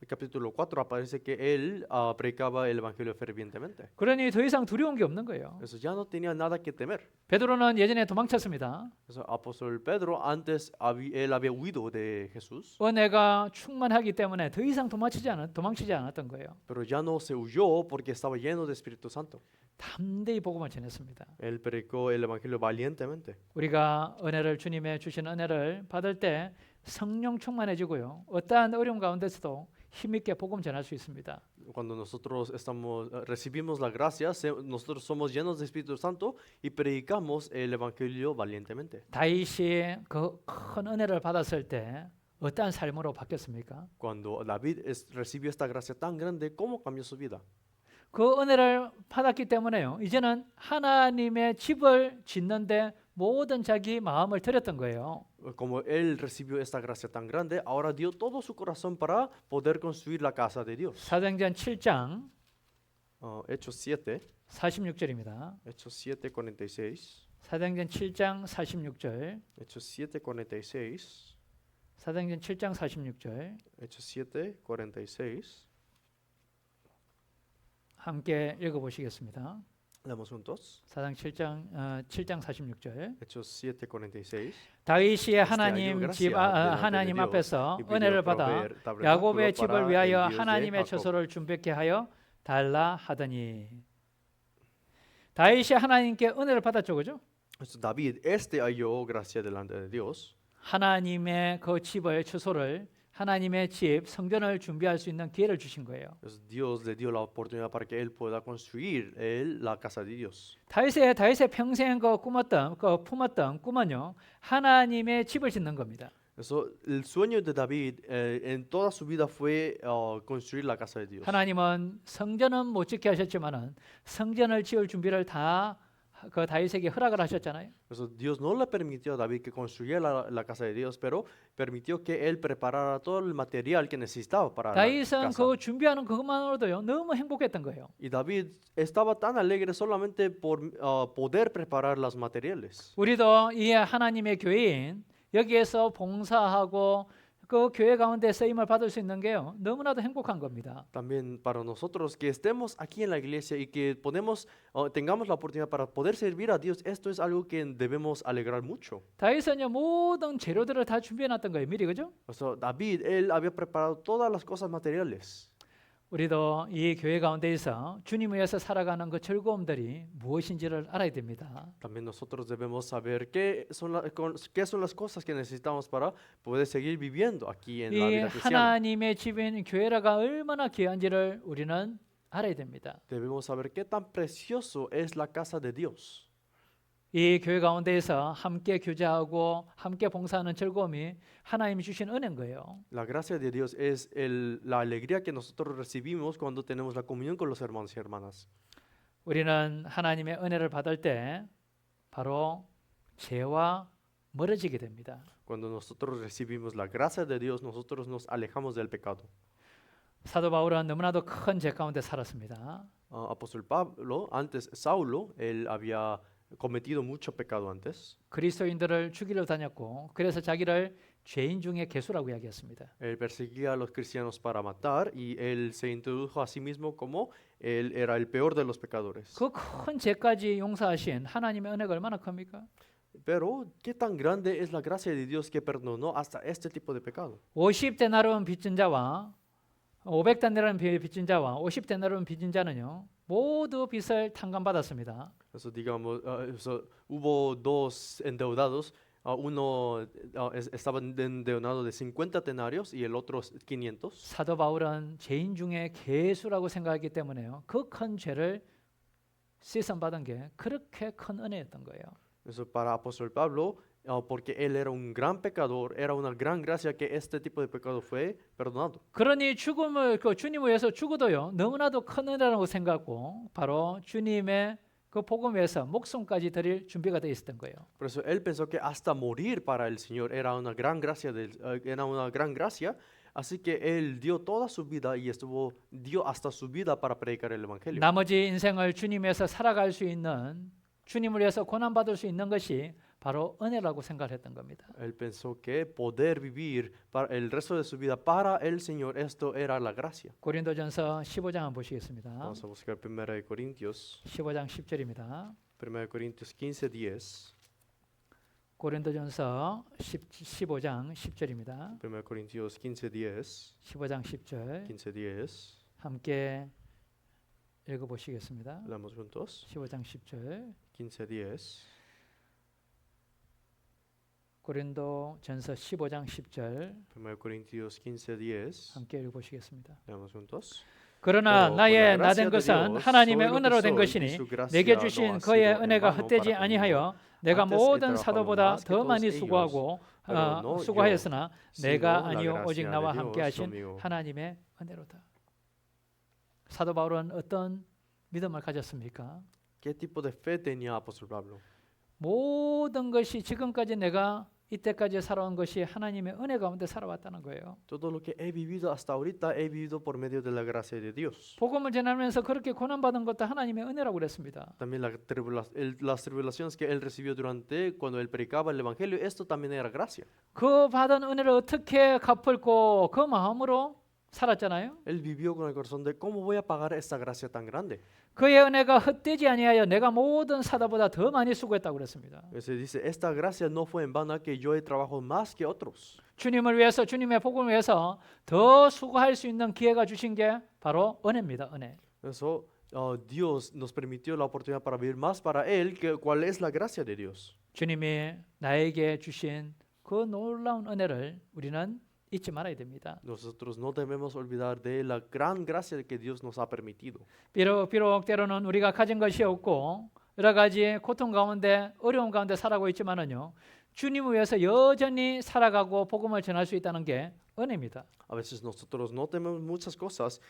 [SPEAKER 2] capítulo 4 aparece que él predicaba el evangelio fervientemente.
[SPEAKER 1] 그러니 더 이상 두려운 게 없는 거예요.
[SPEAKER 2] Eso ya no tenía nada que temer.
[SPEAKER 1] 베드로는 예전에 도망쳤습니다.
[SPEAKER 2] Eso, apóstol Pedro antes él había huido de Jesús.
[SPEAKER 1] 은혜가 충만하기 때문에 더 이상 도망치지 않았던 거예요.
[SPEAKER 2] Pero ya no se huyó porque estaba lleno de Espíritu Santo.
[SPEAKER 1] 담대히 복음을 전했습니다.
[SPEAKER 2] Él predicó el evangelio valientemente.
[SPEAKER 1] 우리가 은혜를 주님의 주신 은혜를 받을 때 성령 충만해지고요. 어떠한 어려움 가운데서도 힘있게 복음 전할 수 있습니다.
[SPEAKER 2] Cuando nosotros recibimos la gracia, nosotros somos llenos de Espíritu Santo y predicamos el evangelio valientemente.
[SPEAKER 1] 다윗이 그 큰 은혜를 받았을 때 어떠한 삶으로 바뀌었습니까?
[SPEAKER 2] Cuando David recibió esta gracia tan grande, ¿cómo cambió su vida?
[SPEAKER 1] 그 은혜를 받았기 때문에요. 이제는 하나님의 집을 짓는데 모든 자기 마음을 들였던 거예요.
[SPEAKER 2] Como él recibió esta gracia tan grande, ahora dio todo su corazón para poder construir la casa de Dios.
[SPEAKER 1] 사도행전 7장
[SPEAKER 2] Hechos 7,
[SPEAKER 1] 46절입니다.
[SPEAKER 2] Hechos 7:46,
[SPEAKER 1] 사도행전 7장 46절.
[SPEAKER 2] Hechos 7:46,
[SPEAKER 1] 사도행전 7장 46절
[SPEAKER 2] Hechos 7:46.
[SPEAKER 1] 함께 읽어보시겠습니다.
[SPEAKER 2] Leamos juntos.
[SPEAKER 1] 사도행 7장 46절.
[SPEAKER 2] Hechos 7:46.
[SPEAKER 1] 다윗이 하나님 앞에서 은혜를 받아 야곱의 집을 위하여 하나님의 처소를 준비케 하여 달라 하더니. 다윗이 하나님께 은혜를 받았죠, 그죠?
[SPEAKER 2] David halló gracia delante de Dios.
[SPEAKER 1] 하나님의 그 집을 처소를 하나님의 집 성전을 준비할 수 있는 기회를 주신 거예요.
[SPEAKER 2] Dios le dio la oportunidad para que él pueda construir la casa de Dios.
[SPEAKER 1] 다윗의 평생 품었던 꿈은요 하나님의 집을 짓는 겁니다.
[SPEAKER 2] Eso, el sueño de David en toda su vida fue construir la casa de Dios.
[SPEAKER 1] 하나님은 성전은 못 짓게 하셨지만은 성전을 지을 준비를 다 그 다윗에게 허락을 하셨잖아요.
[SPEAKER 2] Eso, Dios no le permitió a David que construyera la casa de Dios, pero permitió que él preparara todo el material que necesitaba para la
[SPEAKER 1] 다윗은
[SPEAKER 2] casa.
[SPEAKER 1] 그 준비하는 그것만으로도요 너무 행복했던 거예요.
[SPEAKER 2] Y David estaba tan alegre solamente por poder preparar los materiales.
[SPEAKER 1] 우리도 이 하나님의 교회인 여기에서 봉사하고 그 교회 가운데 쓰임을 받을 수 있는 게요 너무나도 행복한 겁니다.
[SPEAKER 2] También para nosotros que estemos aquí en la iglesia y que tengamos la oportunidad para poder servir a Dios, esto es algo que debemos alegrar mucho.
[SPEAKER 1] 다윗은요 모든 재료들을 다 준비해 놨던 거예요 미리, 그죠?
[SPEAKER 2] So, David, él había preparado todas las cosas materiales.
[SPEAKER 1] 우리도 이 교회 가운데에서 주님 위해서 살아가는 그 즐거움들이 무엇인지를 알아야 됩니다.
[SPEAKER 2] También nosotros debemos saber qué son las cosas que necesitamos para poder seguir viviendo aquí en la
[SPEAKER 1] 이
[SPEAKER 2] vida cristiana.
[SPEAKER 1] 하나님의 집인 교회라가 얼마나 귀한지를 우리는 알아야 됩니다.
[SPEAKER 2] Debemos saber qué tan precioso es la casa de Dios.
[SPEAKER 1] 이 교회 가운데에서 함께 교제하고 함께 봉사하는 즐거움이 하나님이 주신 은혜인 거예요.
[SPEAKER 2] La gracia de Dios es la alegría que nosotros recibimos cuando tenemos la comunión con los hermanos y hermanas.
[SPEAKER 1] 우리는 하나님의 은혜를 받을 때 바로 죄와 멀어지게 됩니다.
[SPEAKER 2] Cuando nosotros recibimos la gracia de Dios, nosotros nos alejamos del pecado.
[SPEAKER 1] 사도 바울은 너무나도 큰 죄 가운데 살았습니다.
[SPEAKER 2] Apóstol Pablo, antes Saulo, él había cometido mucho pecado antes.
[SPEAKER 1] 그리스도인들을 죽이려 다녔고 그래서 자기를 죄인 중에 괴수라고 이야기했습니다.
[SPEAKER 2] Él perseguía a los cristianos para matar y él se introdujo a sí mismo como él era el peor de los pecadores.
[SPEAKER 1] 그 큰 죄까지 용서하신 하나님의 은혜가 얼마나 큽니까?
[SPEAKER 2] Pero qué tan grande es la gracia de Dios que perdonó hasta este tipo de pecado.
[SPEAKER 1] 50데나리온 빚진 자와 500데나리온 빚진 자와 50데나리온 빚진 자는요 모두 빚을 탕감받았습니다.
[SPEAKER 2] Eso, digamos, hubo dos endeudados, uno estaba endeudado de 50 denarios y el otro 500.
[SPEAKER 1] 사도 바울은 죄인 중에 괴수라고 생각했기 때문에요. 그 큰 죄를 씻음 받은 게 그렇게 큰 은혜였던 거예요.
[SPEAKER 2] Eso para apóstol Pablo, porque él era un gran pecador, era una gran gracia que este tipo de pecado fue perdonado.
[SPEAKER 1] 그러니 죽음을 주님 위해서 죽어도요 너무나도 큰 은혜라고 생각하고 바로 주님의 그 복음 위해서 목숨까지 드릴 준비가 되어 있었던 거예요.
[SPEAKER 2] Por eso él pensó que hasta morir para el Señor era una gran gracia, era una gran gracia, así que él dio toda su vida y dio hasta su vida para predicar el evangelio.
[SPEAKER 1] 나머지 인생을 주님 위해서 살아갈 수 있는, 주님을 위해서 고난 받을 수 있는 것이 바로 은혜라고 생각했던 겁니다.
[SPEAKER 2] Él pensó que poder vivir para el resto de su vida para el Señor, esto era la gracia.
[SPEAKER 1] 고린도전서 15장 보시겠습니다.
[SPEAKER 2] Vamos a buscar 1 Corintios,
[SPEAKER 1] 15장 10절입니다.
[SPEAKER 2] 1 Corintios 15:10.
[SPEAKER 1] 고린도전서 15장 10절입니다.
[SPEAKER 2] 1 Corintios 15:10.
[SPEAKER 1] 15장 10절
[SPEAKER 2] 15:10.
[SPEAKER 1] 함께 읽어 보시겠습니다.
[SPEAKER 2] Leamos juntos.
[SPEAKER 1] 15장 10절
[SPEAKER 2] 15:10.
[SPEAKER 1] 고린도전서 15장 10절
[SPEAKER 2] 1 Corintios 15:10.
[SPEAKER 1] 함께 읽어 보시겠습니다.
[SPEAKER 2] Leamos juntos.
[SPEAKER 1] 그러나
[SPEAKER 2] Pero
[SPEAKER 1] 나의
[SPEAKER 2] por la
[SPEAKER 1] 나된
[SPEAKER 2] gracia de
[SPEAKER 1] 것은
[SPEAKER 2] Dios,
[SPEAKER 1] 하나님의
[SPEAKER 2] soy lo que
[SPEAKER 1] 은혜로 된
[SPEAKER 2] soy, y
[SPEAKER 1] 것이니
[SPEAKER 2] su gracia
[SPEAKER 1] 내게
[SPEAKER 2] no
[SPEAKER 1] 주신
[SPEAKER 2] ha
[SPEAKER 1] 그의
[SPEAKER 2] sido en
[SPEAKER 1] 은혜가
[SPEAKER 2] vano
[SPEAKER 1] 헛되지
[SPEAKER 2] para conmigo.
[SPEAKER 1] 아니하여 내가
[SPEAKER 2] Antes he
[SPEAKER 1] 모든
[SPEAKER 2] trabajado
[SPEAKER 1] 사도보다
[SPEAKER 2] más que
[SPEAKER 1] 더
[SPEAKER 2] todos
[SPEAKER 1] 많이
[SPEAKER 2] ellos,
[SPEAKER 1] 수고하고
[SPEAKER 2] pero no yo,
[SPEAKER 1] 수고하였으나 내가
[SPEAKER 2] sino la
[SPEAKER 1] 아니요
[SPEAKER 2] gracia
[SPEAKER 1] 오직
[SPEAKER 2] de
[SPEAKER 1] 나와
[SPEAKER 2] Dios
[SPEAKER 1] 함께 하신
[SPEAKER 2] conmigo.
[SPEAKER 1] 하나님의 은혜로다. 사도 바울은 어떤 믿음을 가졌습니까?
[SPEAKER 2] ¿Qué tipo de fe tenía apóstol Pablo?
[SPEAKER 1] 모든 것이 지금까지 내가 이때까지 살아온 것이 하나님의 은혜 가운데 살아왔다는 거예요.
[SPEAKER 2] Todo lo que he vivido hasta ahorita he vivido por medio de la gracia de Dios.
[SPEAKER 1] 복음을 전하면서 그렇게 고난받은 것도 하나님의 은혜라고 그랬습니다.
[SPEAKER 2] También las tribulaciones que él recibió durante cuando él predicaba el evangelio, esto también era gracia.
[SPEAKER 1] 그 받은 은혜를 어떻게 갚을고 그 마음으로 살았잖아요.
[SPEAKER 2] Él vivió con el corazón de cómo voy a pagar esta gracia tan grande.
[SPEAKER 1] 그의 은혜가 헛되지 아니하여 내가 모든 사도보다 더 많이 수고했다고 그랬습니다.
[SPEAKER 2] Se dice, esta gracia no fue en vano que yo he trabajado más que otros.
[SPEAKER 1] 주님을 위해서 주님의 복음을 위해서 더 수고할 수 있는 기회가 주신 게 바로 은혜입니다. 은혜.
[SPEAKER 2] Eso, Dios nos permitió la oportunidad para vivir más para Él, ¿cuál es la gracia de Dios?
[SPEAKER 1] 주님이 나에게 주신 그 놀라운 은혜를 우리는 잊지 말아야 됩니다.
[SPEAKER 2] Nosotros no debemos olvidar de la gran gracia que Dios nos ha permitido.
[SPEAKER 1] 비록 때로는 우리가 가진 것이 없고 여러 가지 고통 가운데 어려움 가운데 살아가고 있지만은요. 주님을 위해서 여전히 살아가고 복음을 전할 수 있다는 게 은혜입니다.
[SPEAKER 2] A veces nosotros no tenemos muchas cosas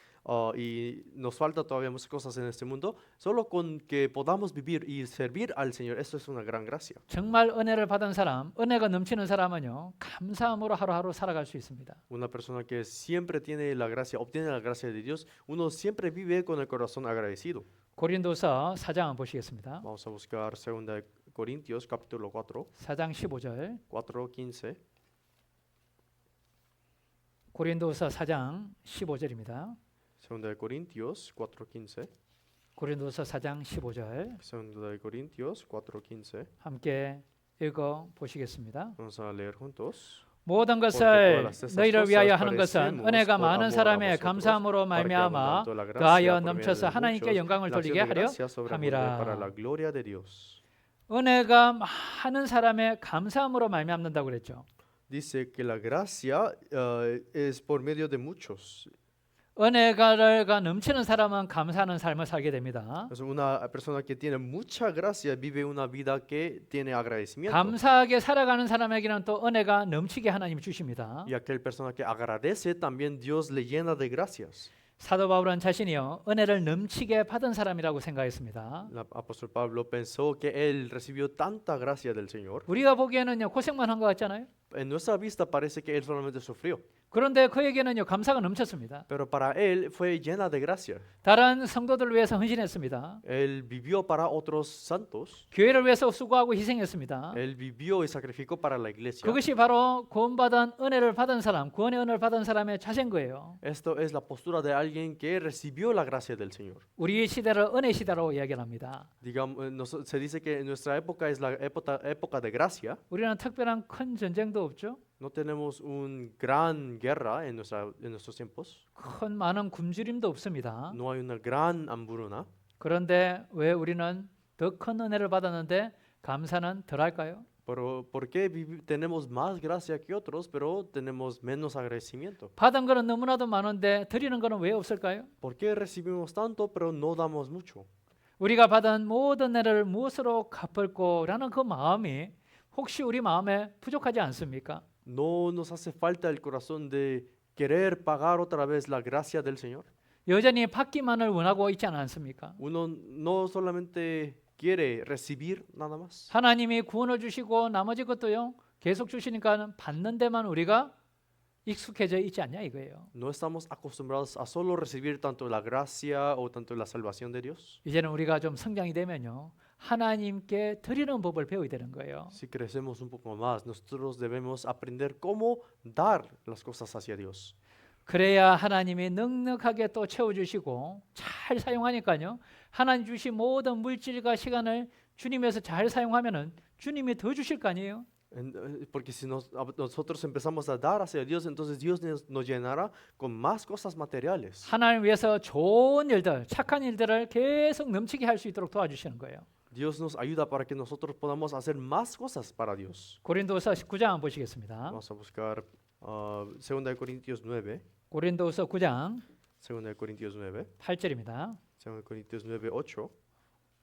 [SPEAKER 2] y nos falta todavía muchas cosas en este mundo, solo con que podamos vivir y servir al Señor, eso es una gran gracia.
[SPEAKER 1] 정말 은혜를 받은 사람, 은혜가 넘치는 사람은요. 감사함으로 하루하루 살아갈 수 있습니다.
[SPEAKER 2] Una persona que siempre tiene la gracia, obtiene la gracia de Dios, uno siempre vive con el corazón agradecido.
[SPEAKER 1] 고린도서 4장 보시겠습니다.
[SPEAKER 2] Vamos a buscar 2 Corintios capítulo 4,
[SPEAKER 1] 4장 15절.
[SPEAKER 2] 4:15.
[SPEAKER 1] 고린도서 4장 15절입니다.
[SPEAKER 2] 2 Corintios 4:15.
[SPEAKER 1] 고린도서 4장 15절
[SPEAKER 2] 2 Corintios 4:15.
[SPEAKER 1] 함께 읽어 보시겠습니다.
[SPEAKER 2] Vamos a leer juntos.
[SPEAKER 1] 모든 것을 너희를 위하여 하는 것은 은혜가 많은 사람의 감사함으로 말미암아 더하여 넘쳐서 하나님께 영광을 돌리게 하려 함이라. 은혜가 많은 사람의 감사함으로 말미암는다고 그랬죠.
[SPEAKER 2] Dice que la gracia es por medio de muchos.
[SPEAKER 1] 은혜가 넘치는 사람은 감사하는 삶을 살게 됩니다.
[SPEAKER 2] Una persona que tiene mucha gracia vive una vida que tiene agradecimiento.
[SPEAKER 1] 감사하게 살아가는 사람에게는 또 은혜가 넘치게 하나님이 주십니다.
[SPEAKER 2] Y aquel persona que agradece también Dios le llena de gracias.
[SPEAKER 1] 사도 바울은 자신이요 은혜를 넘치게 받은 사람이라고 생각했습니다.
[SPEAKER 2] El apóstol Pablo pensó que él recibió tanta gracia del Señor.
[SPEAKER 1] 우리가 보기에는요 고생만 한 것 같잖아요.
[SPEAKER 2] En nuestra vista parece que él solamente sufrió.
[SPEAKER 1] 그런데 그에게는요 감사가 넘쳤습니다.
[SPEAKER 2] Pero para él fue llena de gracia.
[SPEAKER 1] 다른 성도들을 위해서 헌신했습니다.
[SPEAKER 2] Él vivió para otros santos.
[SPEAKER 1] 교회를 위해서 수고하고 희생했습니다.
[SPEAKER 2] Él vivió y sacrificó para la iglesia.
[SPEAKER 1] 그것이 바로 구원받은 은혜를 받은 사람, 구원의 은혜를 받은 사람의 자세인 거예요.
[SPEAKER 2] Esto es la postura de alguien que recibió la gracia del Señor.
[SPEAKER 1] 우리 시대를 은혜 시대라고 이야기합니다.
[SPEAKER 2] Digamos, se dice que nuestra época es la época de gracia.
[SPEAKER 1] 우리는 특별한 큰 전쟁도 없죠.
[SPEAKER 2] No tenemos una gran guerra en nuestros tiempos.
[SPEAKER 1] 큰 많은 굶주림도 없습니다.
[SPEAKER 2] No hay una gran hambruna.
[SPEAKER 1] 그런데 왜 우리는 더 큰 은혜를 받았는데 감사는 덜할까요?
[SPEAKER 2] Pero ¿por qué tenemos más gracia que otros, pero tenemos menos agradecimiento?
[SPEAKER 1] 받은 거는 너무나도 많은데 드리는 거는 왜 없을까요?
[SPEAKER 2] ¿Por qué recibimos tanto, pero no damos mucho?
[SPEAKER 1] 우리가 받은 모든 은혜를 무엇으로 갚을꼬라는 그 마음이 혹시 우리 마음에 부족하지 않습니까?
[SPEAKER 2] ¿No nos hace falta el corazón de querer pagar otra vez la gracia del Señor?
[SPEAKER 1] 여전히 받기만을 원하고 있지 않습니까?
[SPEAKER 2] Uno no solamente quiere recibir nada más.
[SPEAKER 1] 하나님이 구원을 주시고 나머지 것도요 계속 주시니까 받는 데만 우리가 익숙해져 있지 않냐 이거예요.
[SPEAKER 2] No estamos acostumbrados a solo recibir tanto la gracia o tanto la salvación de Dios.
[SPEAKER 1] 이제는 우리가 좀 성장이 되면요 하나님께 드리는 법을 배워야 되는 거예요.
[SPEAKER 2] Si crecemos un poco más, nosotros debemos aprender cómo dar las cosas hacia Dios.
[SPEAKER 1] 그래야 하나님이 넉넉하게 또 채워주시고 잘 사용하니까요. 하나님 주신 모든 물질과 시간을 주님에서 잘 사용하면은 주님이 더 주실 거 아니에요.
[SPEAKER 2] Porque si nosotros empezamos a dar hacia Dios, entonces Dios nos llenará con más cosas materiales.
[SPEAKER 1] 하나님 위해서 좋은 일들, 착한 일들을 계속 넘치게 할 수 있도록 도와주시는 거예요.
[SPEAKER 2] Dios nos ayuda para que nosotros podamos hacer más cosas para Dios.
[SPEAKER 1] 고린도서 19장 한번 보시겠습니다.
[SPEAKER 2] Vamos a buscar 2 de Corintios 9.
[SPEAKER 1] 고린도서 9장
[SPEAKER 2] 2 de Corintios 9.
[SPEAKER 1] 8절입니다.
[SPEAKER 2] 2 de Corintios 9, 8.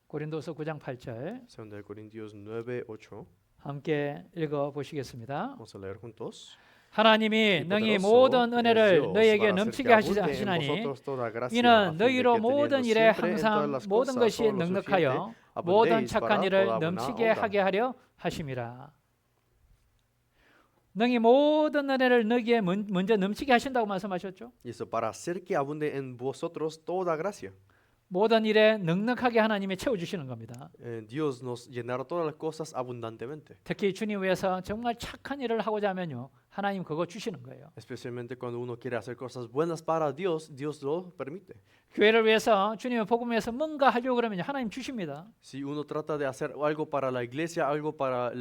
[SPEAKER 1] 고린도서 9장 8절
[SPEAKER 2] 2 de Corintios 9, 8.
[SPEAKER 1] 함께 읽어 보시겠습니다.
[SPEAKER 2] Vamos a leer juntos.
[SPEAKER 1] 하나님이 능히 모든 은혜를 너희에게 넘치게 하시나니 이는 너희로 모든 일에 항상 모든 것이 넉넉하여 모든 착한 일을 넘치게 하게 하려 하심이라. 능히 모든 은혜를 너희에게 먼저 넘치게 하신다고 말씀하셨죠.
[SPEAKER 2] Y eso para hacer que abunde en vosotros toda gracia.
[SPEAKER 1] 모든 일에 넉넉하게 하나님이 채워주시는 겁니다.
[SPEAKER 2] Dios nos llenará todas las cosas abundantemente.
[SPEAKER 1] 특히 주님 위해서 정말 착한 일을 하고자 하면요 하나님 그거 주시는 거예요.
[SPEAKER 2] Especialmente cuando uno quiere hacer cosas buenas para Dios, Dios lo permite.
[SPEAKER 1] 교회를 위해서 주님의 복음 위해서 뭔가 하려고 그러면 하나님 주십니다.
[SPEAKER 2] Si uno trata de hacer algo para la iglesia, algo para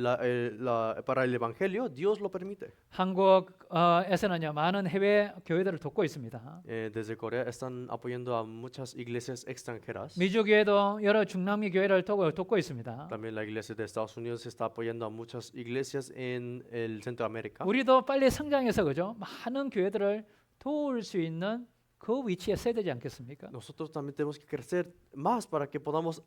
[SPEAKER 2] para el evangelio, Dios lo permite.
[SPEAKER 1] 한국에서는요 많은 해외 교회들을 돕고 있습니다.
[SPEAKER 2] Desde Corea están apoyando a muchas iglesias extranjeras.
[SPEAKER 1] 미주 교회도 여러 중남미 교회를 돕고 있습니다.
[SPEAKER 2] También la iglesia de Estados Unidos está apoyando a muchas iglesias en el Centroamérica.
[SPEAKER 1] 우리도 빨리 성장해서 그죠 많은 교회들을 도울 수 있는 그 위치에 서야 되지 않겠습니까?
[SPEAKER 2] Nosotros también tenemos que crecer más para que podamos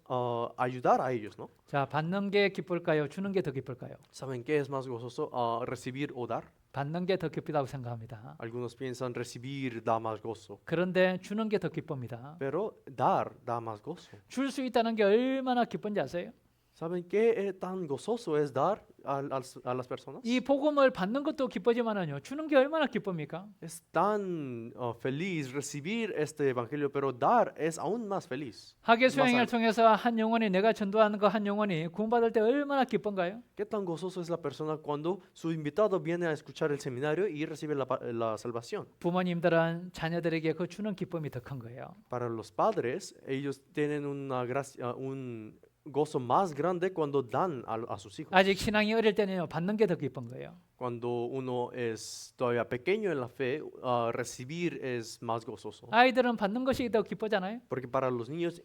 [SPEAKER 2] ayudar a ellos, ¿no?
[SPEAKER 1] 자, 받는 게 기쁠까요? 주는 게 더 기쁠까요?
[SPEAKER 2] ¿Saben qué es más gozoso, recibir o dar?
[SPEAKER 1] 받는 게 더 기쁘다고 생각합니다.
[SPEAKER 2] Algunos piensan recibir da más gozo,
[SPEAKER 1] 그런데 주는 게 더 기쁩니다.
[SPEAKER 2] pero dar da más gozo.
[SPEAKER 1] 줄 수 있다는 게 얼마나 기쁜지 아세요?
[SPEAKER 2] ¿Saben qué tan gozoso es dar a las personas?
[SPEAKER 1] 이 복음을 받는 것도 기쁘지만은요. 주는 게 얼마나 기쁩니까?
[SPEAKER 2] Es tan feliz recibir este evangelio, pero dar es aún más feliz.
[SPEAKER 1] 학예 수행을 통해서 한 영혼이 내가 전도하는 그 한 영혼이 구원받을 때 얼마나 기쁜가요?
[SPEAKER 2] ¿Qué tan gozoso es la persona cuando su invitado viene a escuchar el seminario y recibe la salvación?
[SPEAKER 1] 부모님들은 자녀들에게 그 주는 기쁨이 더 큰 거예요.
[SPEAKER 2] Para los padres, ellos tienen una gracia, un gozo más grande cuando dan a sus hijos.
[SPEAKER 1] 아직 신앙이 어릴 때는요. 받는 게 더 기쁜 거예요.
[SPEAKER 2] Cuando uno es todavía pequeño en la fe, recibir es más gozoso.
[SPEAKER 1] 아이들은 받는 것이 더 기쁘잖아요.
[SPEAKER 2] Porque para los niños,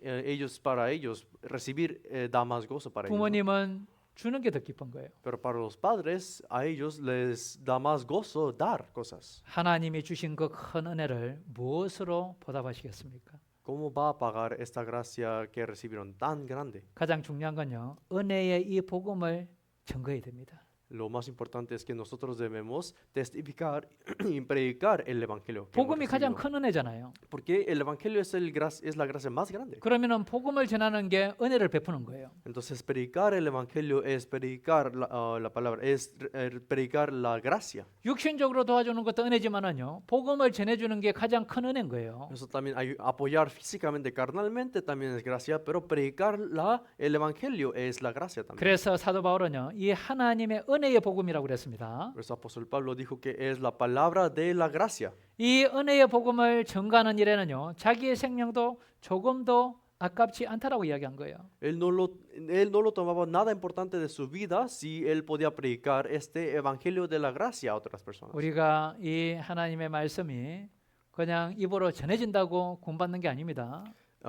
[SPEAKER 2] para ellos, recibir da más gozo para ellos. ¿No?
[SPEAKER 1] 부모님은 주는 게 더 기쁜 거예요.
[SPEAKER 2] Pero para los padres, a ellos les da más gozo dar cosas.
[SPEAKER 1] 하나님이 주신 그 큰 은혜를 무엇으로 보답하시겠습니까?
[SPEAKER 2] ¿Cómo va a pagar esta gracia que recibieron tan grande?
[SPEAKER 1] 가장 중요한 건요. 은혜의 이 복음을 증거해야 됩니다.
[SPEAKER 2] Lo más importante es que nosotros debemos testificar y predicar el evangelio.
[SPEAKER 1] 복음이 가장 큰 은혜잖아요.
[SPEAKER 2] Porque el evangelio es la gracia más grande.
[SPEAKER 1] 그러면은 복음을 전하는 게 은혜를 베푸는 거예요.
[SPEAKER 2] Entonces predicar el evangelio es predicar la palabra, es predicar la gracia.
[SPEAKER 1] 육신적으로 도와주는 것도 은혜지만은요. 복음을 전해주는 게 가장 큰 은혜인 거예요.
[SPEAKER 2] Eso también apoyar físicamente, carnalmente también es gracia, pero predicar el evangelio es la gracia también.
[SPEAKER 1] 그래서 사도 바울은요. 이 하나님의 은혜의 복음이라고 그랬습니다.
[SPEAKER 2] Por eso apóstol Pablo dijo que es la palabra de la gracia.
[SPEAKER 1] 이 은혜의 복음을 전가하는 일에는요. 자기의 생명도 조금도 아깝지 않다라고 이야기한 거예요.
[SPEAKER 2] Él no lo tomaba nada importante de su vida si él podía predicar este evangelio de la gracia a otras personas.
[SPEAKER 1] 우리가 이 하나님의 말씀이 그냥 입으로 전해진다고 구원받는 게 아닙니다.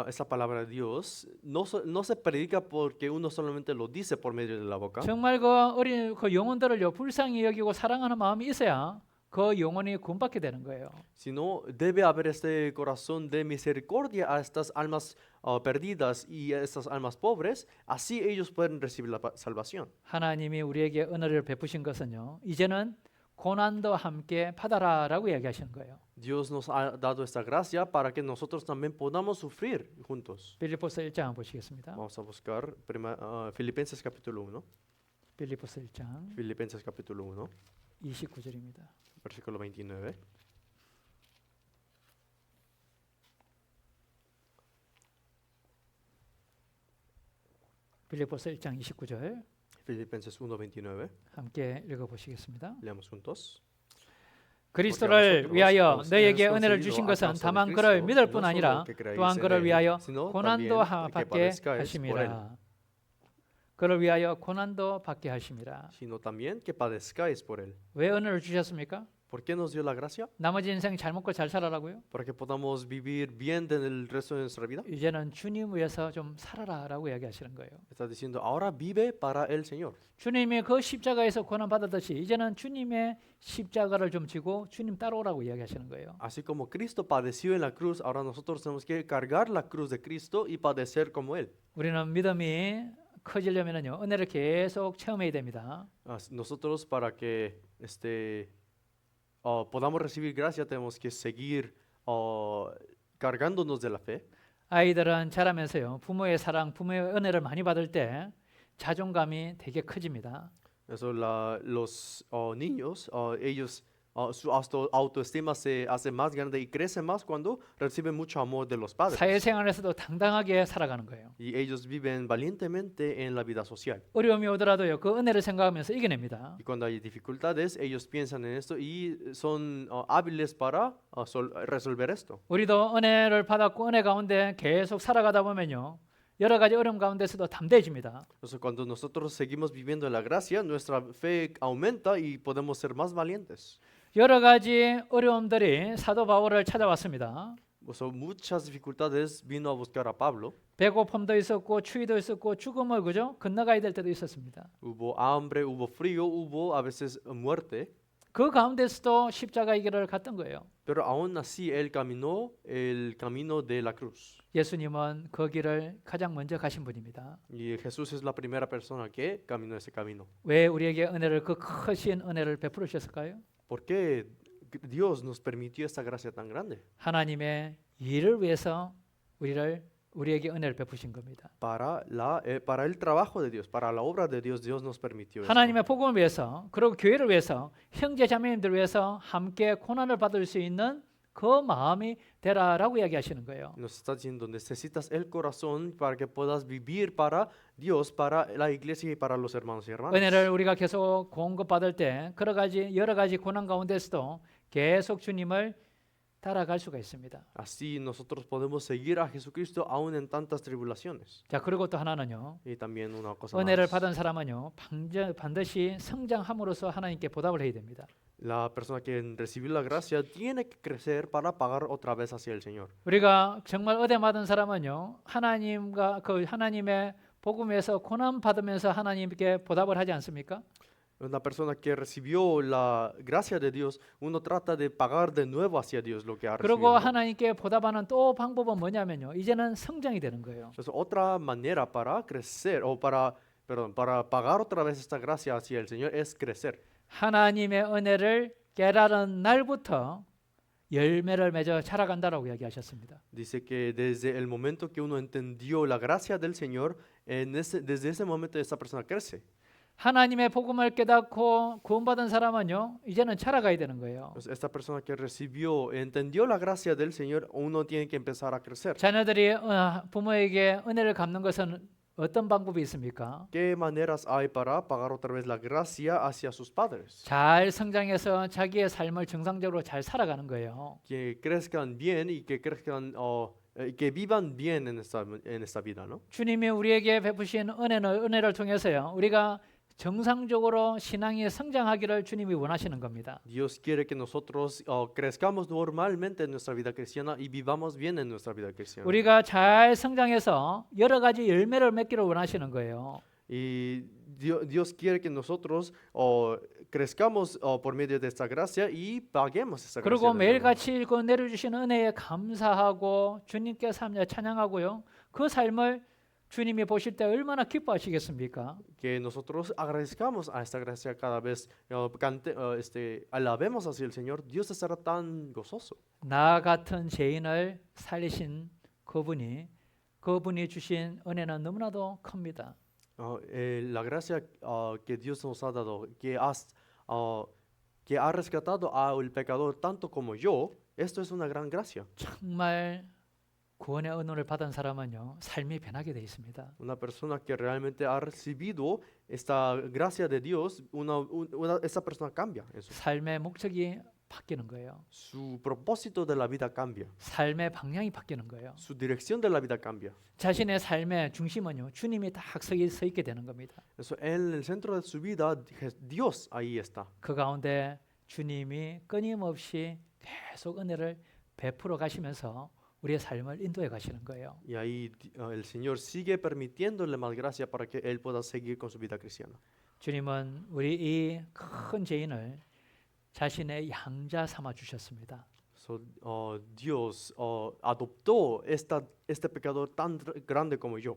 [SPEAKER 2] esa palabra de Dios no se predica porque uno solamente lo dice por medio de la boca,
[SPEAKER 1] 정말 그 어린 그 영혼들을요 불쌍히 여기고 사랑하는 마음이 있어야 그 영혼이 구원받게 되는 거예요.
[SPEAKER 2] sino debe haber este corazón de misericordia a estas almas perdidas y a estas almas pobres, así ellos pueden recibir la salvación.
[SPEAKER 1] 하나님이 우리에게 은혜를 베푸신 것은요 이제는 고난도 함께 받아라라고 이야기하시는 거예요.
[SPEAKER 2] Dios nos ha dado esta gracia para que nosotros también podamos sufrir juntos.
[SPEAKER 1] 빌립보서 1장 보시겠습니다.
[SPEAKER 2] Vamos a buscar Filipenses capítulo 1.
[SPEAKER 1] 빌립보서 1장
[SPEAKER 2] Filipenses capítulo 1,
[SPEAKER 1] 29절입니다.
[SPEAKER 2] versículo 29.
[SPEAKER 1] 빌립보서 1장 29절
[SPEAKER 2] Filipenses 1:29.
[SPEAKER 1] 함께 읽어보시겠습니다.
[SPEAKER 2] Leamos juntos.
[SPEAKER 1] 그리스도를 위하여 너에게 은혜를 주신 것은 다만 그를 믿을 뿐 아니라 또한 그를 위하여 고난도 받게 하심이라. 그를 위하여 고난도 받게 하심이라.
[SPEAKER 2] Sino también que padezcáis por él.
[SPEAKER 1] 왜 은혜를 주셨습니까?
[SPEAKER 2] ¿Por qué nos dio la gracia?
[SPEAKER 1] 나머지 인생 잘 먹고 잘 살아라고요?
[SPEAKER 2] Para que podamos vivir bien en el resto de nuestra vida.
[SPEAKER 1] 이제는 주님 위해서 좀 살아라라고 이야기하시는 거예요.
[SPEAKER 2] Está diciendo, ahora vive para el Señor.
[SPEAKER 1] 주님이 그 십자가에서 고난 받았듯이 이제는 주님의 십자가를 좀 지고 주님 따라오라고 이야기하시는 거예요.
[SPEAKER 2] Así como Cristo padeció en la cruz, ahora nosotros tenemos que cargar la cruz de Cristo y padecer como él.
[SPEAKER 1] 우리는 믿음이 커지려면요 은혜를 계속 체험해야 됩니다.
[SPEAKER 2] Nosotros para que podamos recibir gracia tenemos que seguir cargándonos de la fe.
[SPEAKER 1] 아이들은 자라면서요 부모의 사랑, 부모의 은혜를 많이 받을 때 자존감이 되게 커집니다.
[SPEAKER 2] Eso los niños, ellos su autoestima se hace más grande y crece más cuando reciben mucho amor de los padres.
[SPEAKER 1] 사회생활에서도 당당하게 살아가는 거예요.
[SPEAKER 2] Y ellos viven valientemente en la vida social.
[SPEAKER 1] 어려움이 오더라도요 그 은혜를 생각하면서 이겨냅니다.
[SPEAKER 2] Y cuando hay dificultades, ellos piensan en esto y son hábiles para resolver esto.
[SPEAKER 1] 우리도 은혜를 받았고 은혜 가운데 계속 살아가다 보면요 여러 가지 어려움 가운데서도 담대해집니다.
[SPEAKER 2] Entonces, cuando nosotros seguimos viviendo en la gracia, nuestra fe aumenta y podemos ser más valientes.
[SPEAKER 1] 여러 가지 어려움들이 사도 바울을 찾아왔습니다.
[SPEAKER 2] So, muchas dificultades vino a buscar a Pablo.
[SPEAKER 1] 배고픔도 있었고 추위도 있었고 죽음을 그죠 건너가야 될 때도 있었습니다.
[SPEAKER 2] Hubo hambre, hubo frío, hubo a veces muerte.
[SPEAKER 1] 그 가운데서도 십자가의 길을 갔던 거예요.
[SPEAKER 2] Pero aún así él caminó el camino de la cruz.
[SPEAKER 1] 예수님은 그 길을 가장 먼저 가신 분입니다.
[SPEAKER 2] Y Jesús es la primera persona que caminó ese camino.
[SPEAKER 1] 왜 우리에게 은혜를 그 크신 은혜를 베풀으셨을까요?
[SPEAKER 2] ¿Por qué Dios nos permitió esta gracia tan grande?
[SPEAKER 1] 하나님의 일을 위해서 우리에게 은혜를 베푸신 겁니다.
[SPEAKER 2] Para el trabajo de Dios, para la obra de Dios, Dios nos permitió esto.
[SPEAKER 1] 하나님의 복음을 위해서 그리고 교회를 위해서 형제 자매님들 위해서 함께 고난을 받을 수 있는 그 마음이 되라라고 이야기하시는 거예요.
[SPEAKER 2] Nos está diciendo, necesitas el corazón para que puedas vivir para Dios, para la iglesia y para los hermanos y hermanas.
[SPEAKER 1] 은혜를 우리가 계속 공급받을 때 여러 가지 고난 가운데서도 계속 주님을 따라갈 수가 있습니다.
[SPEAKER 2] Así nosotros podemos seguir a Jesucristo aún en tantas tribulaciones.
[SPEAKER 1] 자, 그리고 또 하나는요.
[SPEAKER 2] Y también una cosa
[SPEAKER 1] 은혜를
[SPEAKER 2] más.
[SPEAKER 1] 받은 사람은요. 반드시 성장함으로써 하나님께 보답을 해야 됩니다.
[SPEAKER 2] La persona que recibió la gracia tiene que crecer para pagar otra vez hacia el Señor.
[SPEAKER 1] 우리가 정말 은혜 받은 사람은요. 하나님과 그 하나님의 복음에서 고난 받으면서 하나님께 보답을 하지 않습니까?
[SPEAKER 2] Una persona que recibió la gracia de Dios, uno trata de pagar de nuevo hacia Dios lo que ha
[SPEAKER 1] 그리고
[SPEAKER 2] recibido.
[SPEAKER 1] 하나님께 보답하는 또 방법은 뭐냐면요. 이제는 성장이 되는 거예요.
[SPEAKER 2] Entonces, otra manera para crecer o para pagar otra vez esta gracia hacia el Señor es crecer.
[SPEAKER 1] 하나님의 은혜를 깨달은 날부터 열매를 맺어 자라간다라고 이야기하셨습니다.
[SPEAKER 2] Dice que desde el momento que uno entendió la gracia del Señor, desde ese momento esta persona crece.
[SPEAKER 1] 하나님의 복음을 깨닫고 구원받은 사람은요. 이제는 자라가야 되는 거예요.
[SPEAKER 2] Entonces, esta persona que entendió la gracia del Señor, uno tiene que empezar a crecer.
[SPEAKER 1] 자녀들이 부모에게 은혜를 갚는 것은 어떤 방법이 있습니까?
[SPEAKER 2] ¿Qué maneras hay para pagar otra vez la gracia hacia sus padres?
[SPEAKER 1] 잘 성장해서 자기의 삶을 정상적으로 잘 살아가는 거예요.
[SPEAKER 2] Que crezcan bien y que que vivan bien en esta vida, ¿no?
[SPEAKER 1] 주님이 우리에게 베푸신 은혜를 통해서요. 우리가 정상적으로 신앙이 성장하기를 주님이 원하시는 겁니다.
[SPEAKER 2] Dios quiere que nosotros crezcamos normalmente en nuestra vida cristiana y vivamos bien en nuestra vida cristiana.
[SPEAKER 1] 우리가 잘 성장해서 여러 가지 열매를 맺기를 원하시는 거예요.
[SPEAKER 2] Y Dios quiere que nosotros crezcamos por medio de esta gracia y paguemos esta gracia.
[SPEAKER 1] 그리고
[SPEAKER 2] de nuevo.
[SPEAKER 1] 매일같이 그 내려주신 은혜에 감사하고 주님께 찬양하고요. 그 삶을 주님이 보실 때 얼마나 기뻐하시겠습니까?
[SPEAKER 2] Que nosotros agradezcamos a esta gracia cada vez, alabemos así al Señor, Dios estará tan gozoso.
[SPEAKER 1] 나 같은 죄인을 살리신 그분이 주신 은혜는 너무나도 큽니다.
[SPEAKER 2] La gracia que Dios nos ha dado, que ha rescatado al pecador tanto como yo, esto es una gran gracia.
[SPEAKER 1] 정말 구원의 은혜를 받은 사람은요, 삶이 변하게 돼 있습니다.
[SPEAKER 2] Una persona que realmente ha recibido esta gracia de Dios, esa persona cambia.
[SPEAKER 1] 삶의 목적이 바뀌는 거예요.
[SPEAKER 2] Su propósito de la vida cambia.
[SPEAKER 1] 삶의 방향이 바뀌는 거예요.
[SPEAKER 2] Su dirección de la vida cambia.
[SPEAKER 1] 자신의 삶의 중심은요, 주님이 딱 서 있게 되는 겁니다.
[SPEAKER 2] Eso, en el centro de su vida, Dios ahí está.
[SPEAKER 1] 그 가운데 주님이 끊임없이 계속 은혜를 베풀어 가시면서 우리의 삶을 인도해 가시는 거예요.
[SPEAKER 2] Y ahí el Señor sigue permitiéndole más gracia para que él pueda seguir con su vida cristiana.
[SPEAKER 1] 주님은 우리 이 큰 죄인을 자신의 양자 삼아 주셨습니다.
[SPEAKER 2] So, Dios adoptó este pecador tan grande como yo.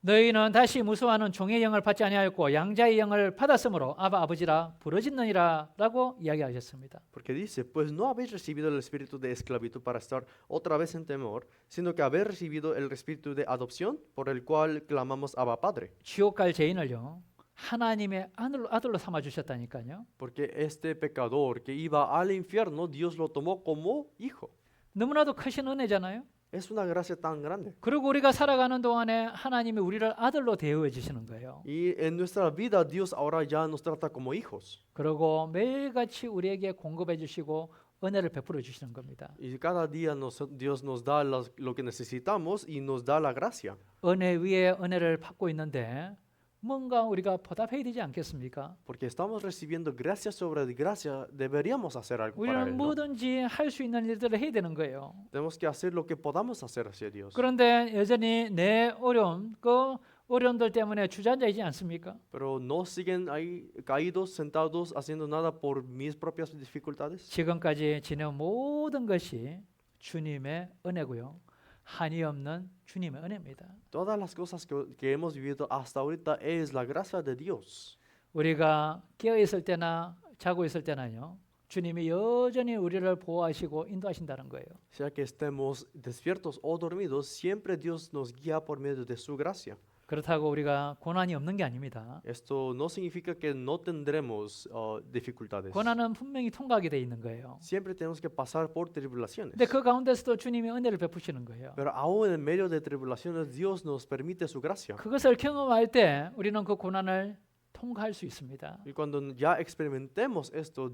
[SPEAKER 1] 너희는 다시 무수하는 종의 영을 받지 아니하였고 양자의 영을 받았으므로 아바 아버지라 부르짖느니라라고 이야기하셨습니다.
[SPEAKER 2] Porque dice, pues no habéis recibido el espíritu de esclavitud para estar otra vez en temor, sino que habéis recibido el espíritu de adopción por el cual clamamos Abba Padre.
[SPEAKER 1] 지옥 갈 죄인을요, 하나님의 아들로 삼아 주셨다니까요.
[SPEAKER 2] Porque este pecador que iba al infierno, Dios lo tomó como hijo.
[SPEAKER 1] 너무나도 크신 은혜잖아요.
[SPEAKER 2] Es una gracia tan grande.
[SPEAKER 1] 그리고 우리가 살아가는 동안에 하나님이 우리를 아들로 대우해 주시는 거예요.
[SPEAKER 2] Y en nuestra vida Dios ahora ya nos trata como hijos.
[SPEAKER 1] 그리고 매일같이 우리에게 공급해 주시고 은혜를 베풀어 주시는 겁니다.
[SPEAKER 2] Y cada día Dios nos da lo que necesitamos y nos da la gracia.
[SPEAKER 1] 은혜 위에 은혜를 받고 있는데 뭔가 우리가 보답해야 되지 않겠습니까?
[SPEAKER 2] Porque estamos recibiendo gracia sobre gracia, deberíamos hacer algo para
[SPEAKER 1] 우리는
[SPEAKER 2] Él, ¿no?
[SPEAKER 1] 뭐든지 할 수 있는 일들을 해야 되는 거예요.
[SPEAKER 2] Tenemos que hacer lo que podamos hacer hacia Dios.
[SPEAKER 1] 그런데 여전히 내 어려움들 때문에 주저앉아있지 않습니까?
[SPEAKER 2] Pero no siguen ahí caídos, sentados, haciendo nada por mis propias dificultades.
[SPEAKER 1] 지금까지 지내온 모든 것이 주님의 은혜고요. 한이 없는 주님의 은혜입니다.
[SPEAKER 2] Todas las cosas que hemos vivido hasta ahorita es la gracia de Dios.
[SPEAKER 1] 우리가 깨어 있을 때나 자고 있을 때나요, 주님이 여전히 우리를 보호하시고 인도하신다는 거예요.
[SPEAKER 2] Sea que estemos despiertos o dormidos, siempre Dios nos guía por medio de su gracia.
[SPEAKER 1] 그렇다고 우리가 고난이 없는 게 아닙니다.
[SPEAKER 2] Esto no significa que no tendremos dificultades.
[SPEAKER 1] 고난은 분명히 통과하게 돼 있는 거예요.
[SPEAKER 2] Siempre tenemos que pasar por tribulaciones.
[SPEAKER 1] 근데 그 가운데서도 주님이 은혜를 베푸시는 거예요.
[SPEAKER 2] Pero aún en medio de tribulaciones, Dios nos permite su gracia.
[SPEAKER 1] 그것을 경험할 때 우리는 그 고난을 통과할 수 있습니다.
[SPEAKER 2] Y cuando ya experimentemos esto,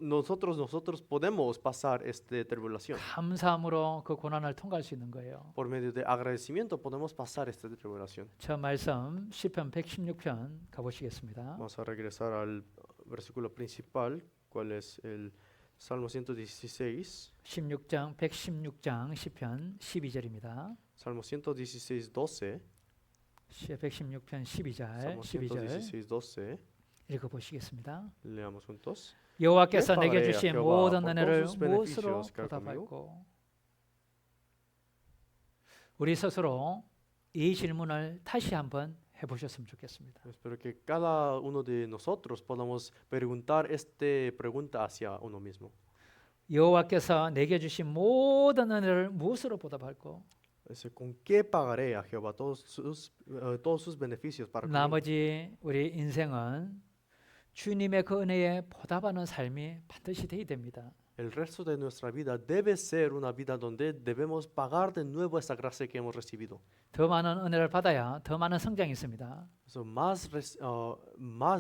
[SPEAKER 2] nosotros podemos pasar esta tribulación.
[SPEAKER 1] 감사함으로 그 고난을 통과할 수 있는 거예요.
[SPEAKER 2] Por medio de agradecimiento podemos pasar esta tribulación.
[SPEAKER 1] 저 말씀 시편 116편 가보시겠습니다.
[SPEAKER 2] Vamos a regresar al versículo principal, cuál es el Salmo 116.
[SPEAKER 1] 116장 시편 12절입니다.
[SPEAKER 2] Salmo 116, 12.
[SPEAKER 1] 116편 12절
[SPEAKER 2] Salmo 116, 12.
[SPEAKER 1] 읽어보시겠습니다.
[SPEAKER 2] Leamos juntos.
[SPEAKER 1] 여호와께서
[SPEAKER 2] Que
[SPEAKER 1] 내게
[SPEAKER 2] pagaré a
[SPEAKER 1] 주신
[SPEAKER 2] Jehová
[SPEAKER 1] 모든
[SPEAKER 2] por
[SPEAKER 1] 은혜를
[SPEAKER 2] todos sus
[SPEAKER 1] 무엇으로
[SPEAKER 2] beneficios que ha
[SPEAKER 1] 보답할고? 우리 스스로 이 질문을 다시 한번 해보셨으면 좋겠습니다.
[SPEAKER 2] Espero que cada uno de nosotros podamos preguntar esta pregunta hacia uno mismo.
[SPEAKER 1] 여호와께서 내게 주신 모든 은혜를 무엇으로 보답할고?
[SPEAKER 2] ¿Con qué pagaré a Jehová todos sus beneficios para conmigo?
[SPEAKER 1] 나머지 우리 인생은 주님의 그 은혜에 보답하는 삶이 반드시 되어야 됩니다.
[SPEAKER 2] El resto de nuestra vida debe ser una vida donde debemos pagar de nuevo esa gracia que hemos recibido.
[SPEAKER 1] 더 많은 은혜를 받아야 더 많은 성장이 있습니다.
[SPEAKER 2] So, más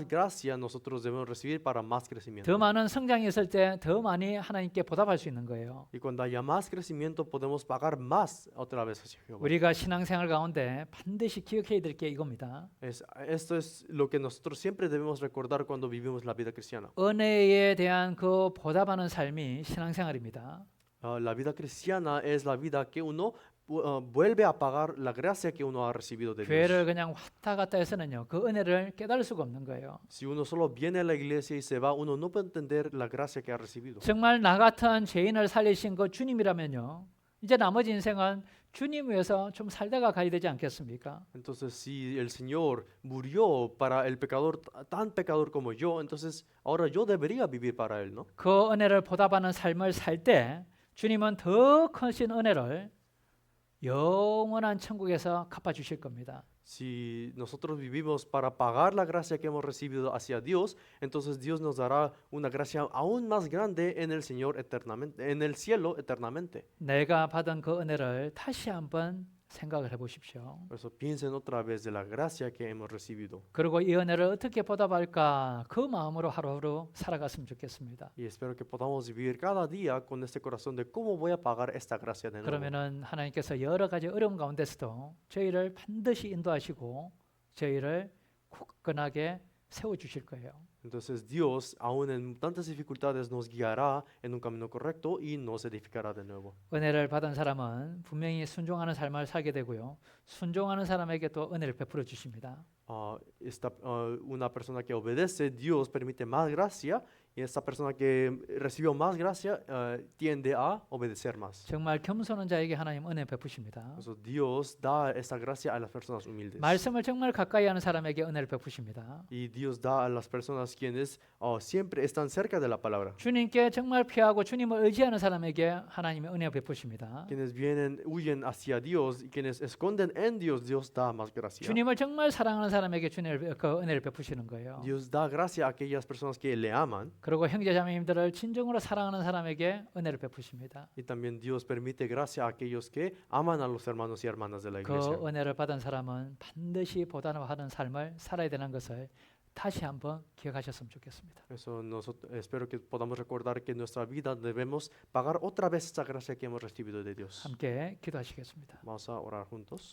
[SPEAKER 2] gracia nosotros debemos recibir para más crecimiento.
[SPEAKER 1] 더 많은 성장이 있을 때 더 많이 하나님께 보답할 수 있는 거예요.
[SPEAKER 2] Y cuando haya más crecimiento podemos pagar más otra vez hacia Jehová.
[SPEAKER 1] 우리가 신앙생활 가운데 반드시 기억해야 될 게 이겁니다.
[SPEAKER 2] Esto es lo que nosotros siempre debemos recordar cuando vivimos la vida cristiana.
[SPEAKER 1] 은혜에 대한 그 보답하는 삶이 신앙생활입니다.
[SPEAKER 2] La vida cristiana es la vida que uno vuelve a pagar la gracia que uno ha recibido de
[SPEAKER 1] 교회를
[SPEAKER 2] Dios.
[SPEAKER 1] 그냥 왔다 갔다 해서는요, 그 은혜를 깨달을 수가 없는 거예요.
[SPEAKER 2] Si uno solo viene a la iglesia y se va, uno no puede entender la gracia que ha recibido.
[SPEAKER 1] 정말 나 같은 죄인을 살리신 그 주님이라면요, 이제 나머지 인생은 주님 위해서 좀 살다가 가야 되지 않겠습니까?
[SPEAKER 2] Entonces, si el Señor murió para el pecador, tan pecador como yo, entonces ahora yo debería vivir para Él, ¿no?
[SPEAKER 1] 그 은혜를 보답하는 삶을 살 때 주님은 더 크신 은혜를 영원한 천국에서 갚아주실 겁니다.
[SPEAKER 2] Si nosotros vivimos para pagar la gracia que hemos recibido hacia Dios, entonces Dios nos dará una gracia aún más grande en el Señor eternamente, en el cielo eternamente.
[SPEAKER 1] 내가 받은 그 은혜를 다시 한번 생각을 해보십시오.
[SPEAKER 2] Por eso piensen otra vez de la gracia que hemos recibido.
[SPEAKER 1] 그리고 이 은혜를 어떻게 보답할까 그 마음으로 하루하루 살아갔으면 좋겠습니다.
[SPEAKER 2] Y espero que podamos vivir cada día con este corazón de cómo voy a pagar esta gracia de nuevo.
[SPEAKER 1] 그러면은 하나님께서 여러 가지 어려움 가운데서도 저희를 반드시 인도하시고 저희를 굳건하게 세워 주실 거예요.
[SPEAKER 2] Entonces Dios, aún en tantas dificultades, nos guiará en un camino correcto y nos edificará de nuevo.
[SPEAKER 1] 은혜를 받은 사람은 분명히 순종하는 삶을 살게 되고요. 순종하는 사람에게 또 은혜를 베풀어 주십니다.
[SPEAKER 2] Una persona que obedece, Dios permite más gracia, y esta persona que recibió más gracia tiende a obedecer más.
[SPEAKER 1] 정말 겸손한 자에게 하나님 은혜 베푸십니다.
[SPEAKER 2] Por eso Dios da esta gracia a las personas humildes.
[SPEAKER 1] 말씀을 정말 가까이 하는 사람에게 은혜를 베푸십니다.
[SPEAKER 2] Y Dios da a las personas quienes siempre están cerca de la palabra.
[SPEAKER 1] 주님께 정말 피하고 주님을 의지하는 사람에게 하나님의 은혜 베푸십니다.
[SPEAKER 2] Quienes huyen hacia Dios y quienes esconden en Dios, Dios da más gracia.
[SPEAKER 1] 주님을 정말 사랑하는 사람에게 그 은혜를 베푸시는 거예요.
[SPEAKER 2] Dios da gracia a aquellas personas que le aman.
[SPEAKER 1] 그리고 형제자매님들을 진정으로 사랑하는 사람에게 은혜를 베푸십니다.
[SPEAKER 2] Y también Dios permite gracia a aquellos que aman a los hermanos y hermanas de la
[SPEAKER 1] 그
[SPEAKER 2] iglesia.
[SPEAKER 1] 은혜를 받은 사람은 반드시 보답하는 삶을 살아야 되는 것을 다시 한번 기억하셨으면 좋겠습니다.
[SPEAKER 2] Eso espero que podamos recordar que en nuestra vida debemos pagar otra vez esta gracia que hemos recibido de Dios.
[SPEAKER 1] 함께 기도하시겠습니다.
[SPEAKER 2] Vamos a orar juntos.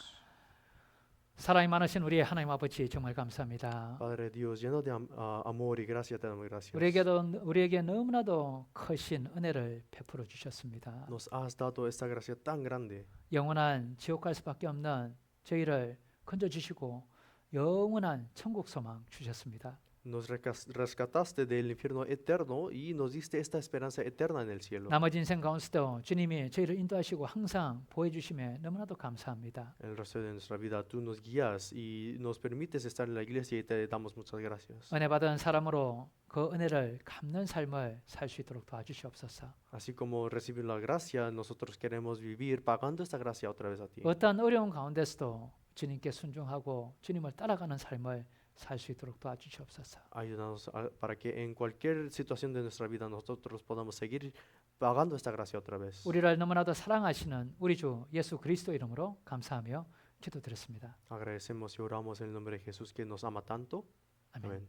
[SPEAKER 1] 사랑이 많으신 우리의 하나님 아버지 정말 감사합니다.
[SPEAKER 2] Padre Dios, lleno de amor y gracia, te damos gracias.
[SPEAKER 1] 우리에게 너무나도 크신 은혜를 베풀어 주셨습니다.
[SPEAKER 2] Nos has dado esta gracia tan grande.
[SPEAKER 1] 영원한 지옥 갈 수밖에 없는 저희를 건져 주시고 영원한 천국 소망 주셨습니다.
[SPEAKER 2] Nos rescataste del infierno eterno y nos diste esta esperanza eterna en el cielo.
[SPEAKER 1] 나머지 인생 가운데도 주님이 저희를 인도하시고 항상 보여주심에 너무나도 감사합니다.
[SPEAKER 2] En el resto de nuestra vida tú nos guías y nos permites estar en la iglesia y te damos muchas gracias.
[SPEAKER 1] 은혜 받은 사람으로 그 은혜를 갚는 삶을 살 수 있도록 도와주시옵소서.
[SPEAKER 2] Así como recibir la gracia, nosotros queremos vivir pagando esta gracia otra vez a ti.
[SPEAKER 1] 어떤 어려운 가운데서도 주님께 순종하고 주님을 따라가는 삶을 살 수 있도록 도와주시옵소서.
[SPEAKER 2] Ayúdanos para que en cualquier situación de nuestra vida nosotros podamos seguir pagando esta gracia otra vez.
[SPEAKER 1] 우리를 너무나도 사랑하시는 우리 주 예수 그리스도 이름으로 감사하며 기도드렸습니다.
[SPEAKER 2] Agradecemos y oramos en el nombre de Jesús que nos ama tanto.
[SPEAKER 1] 아멘.
[SPEAKER 2] Amén.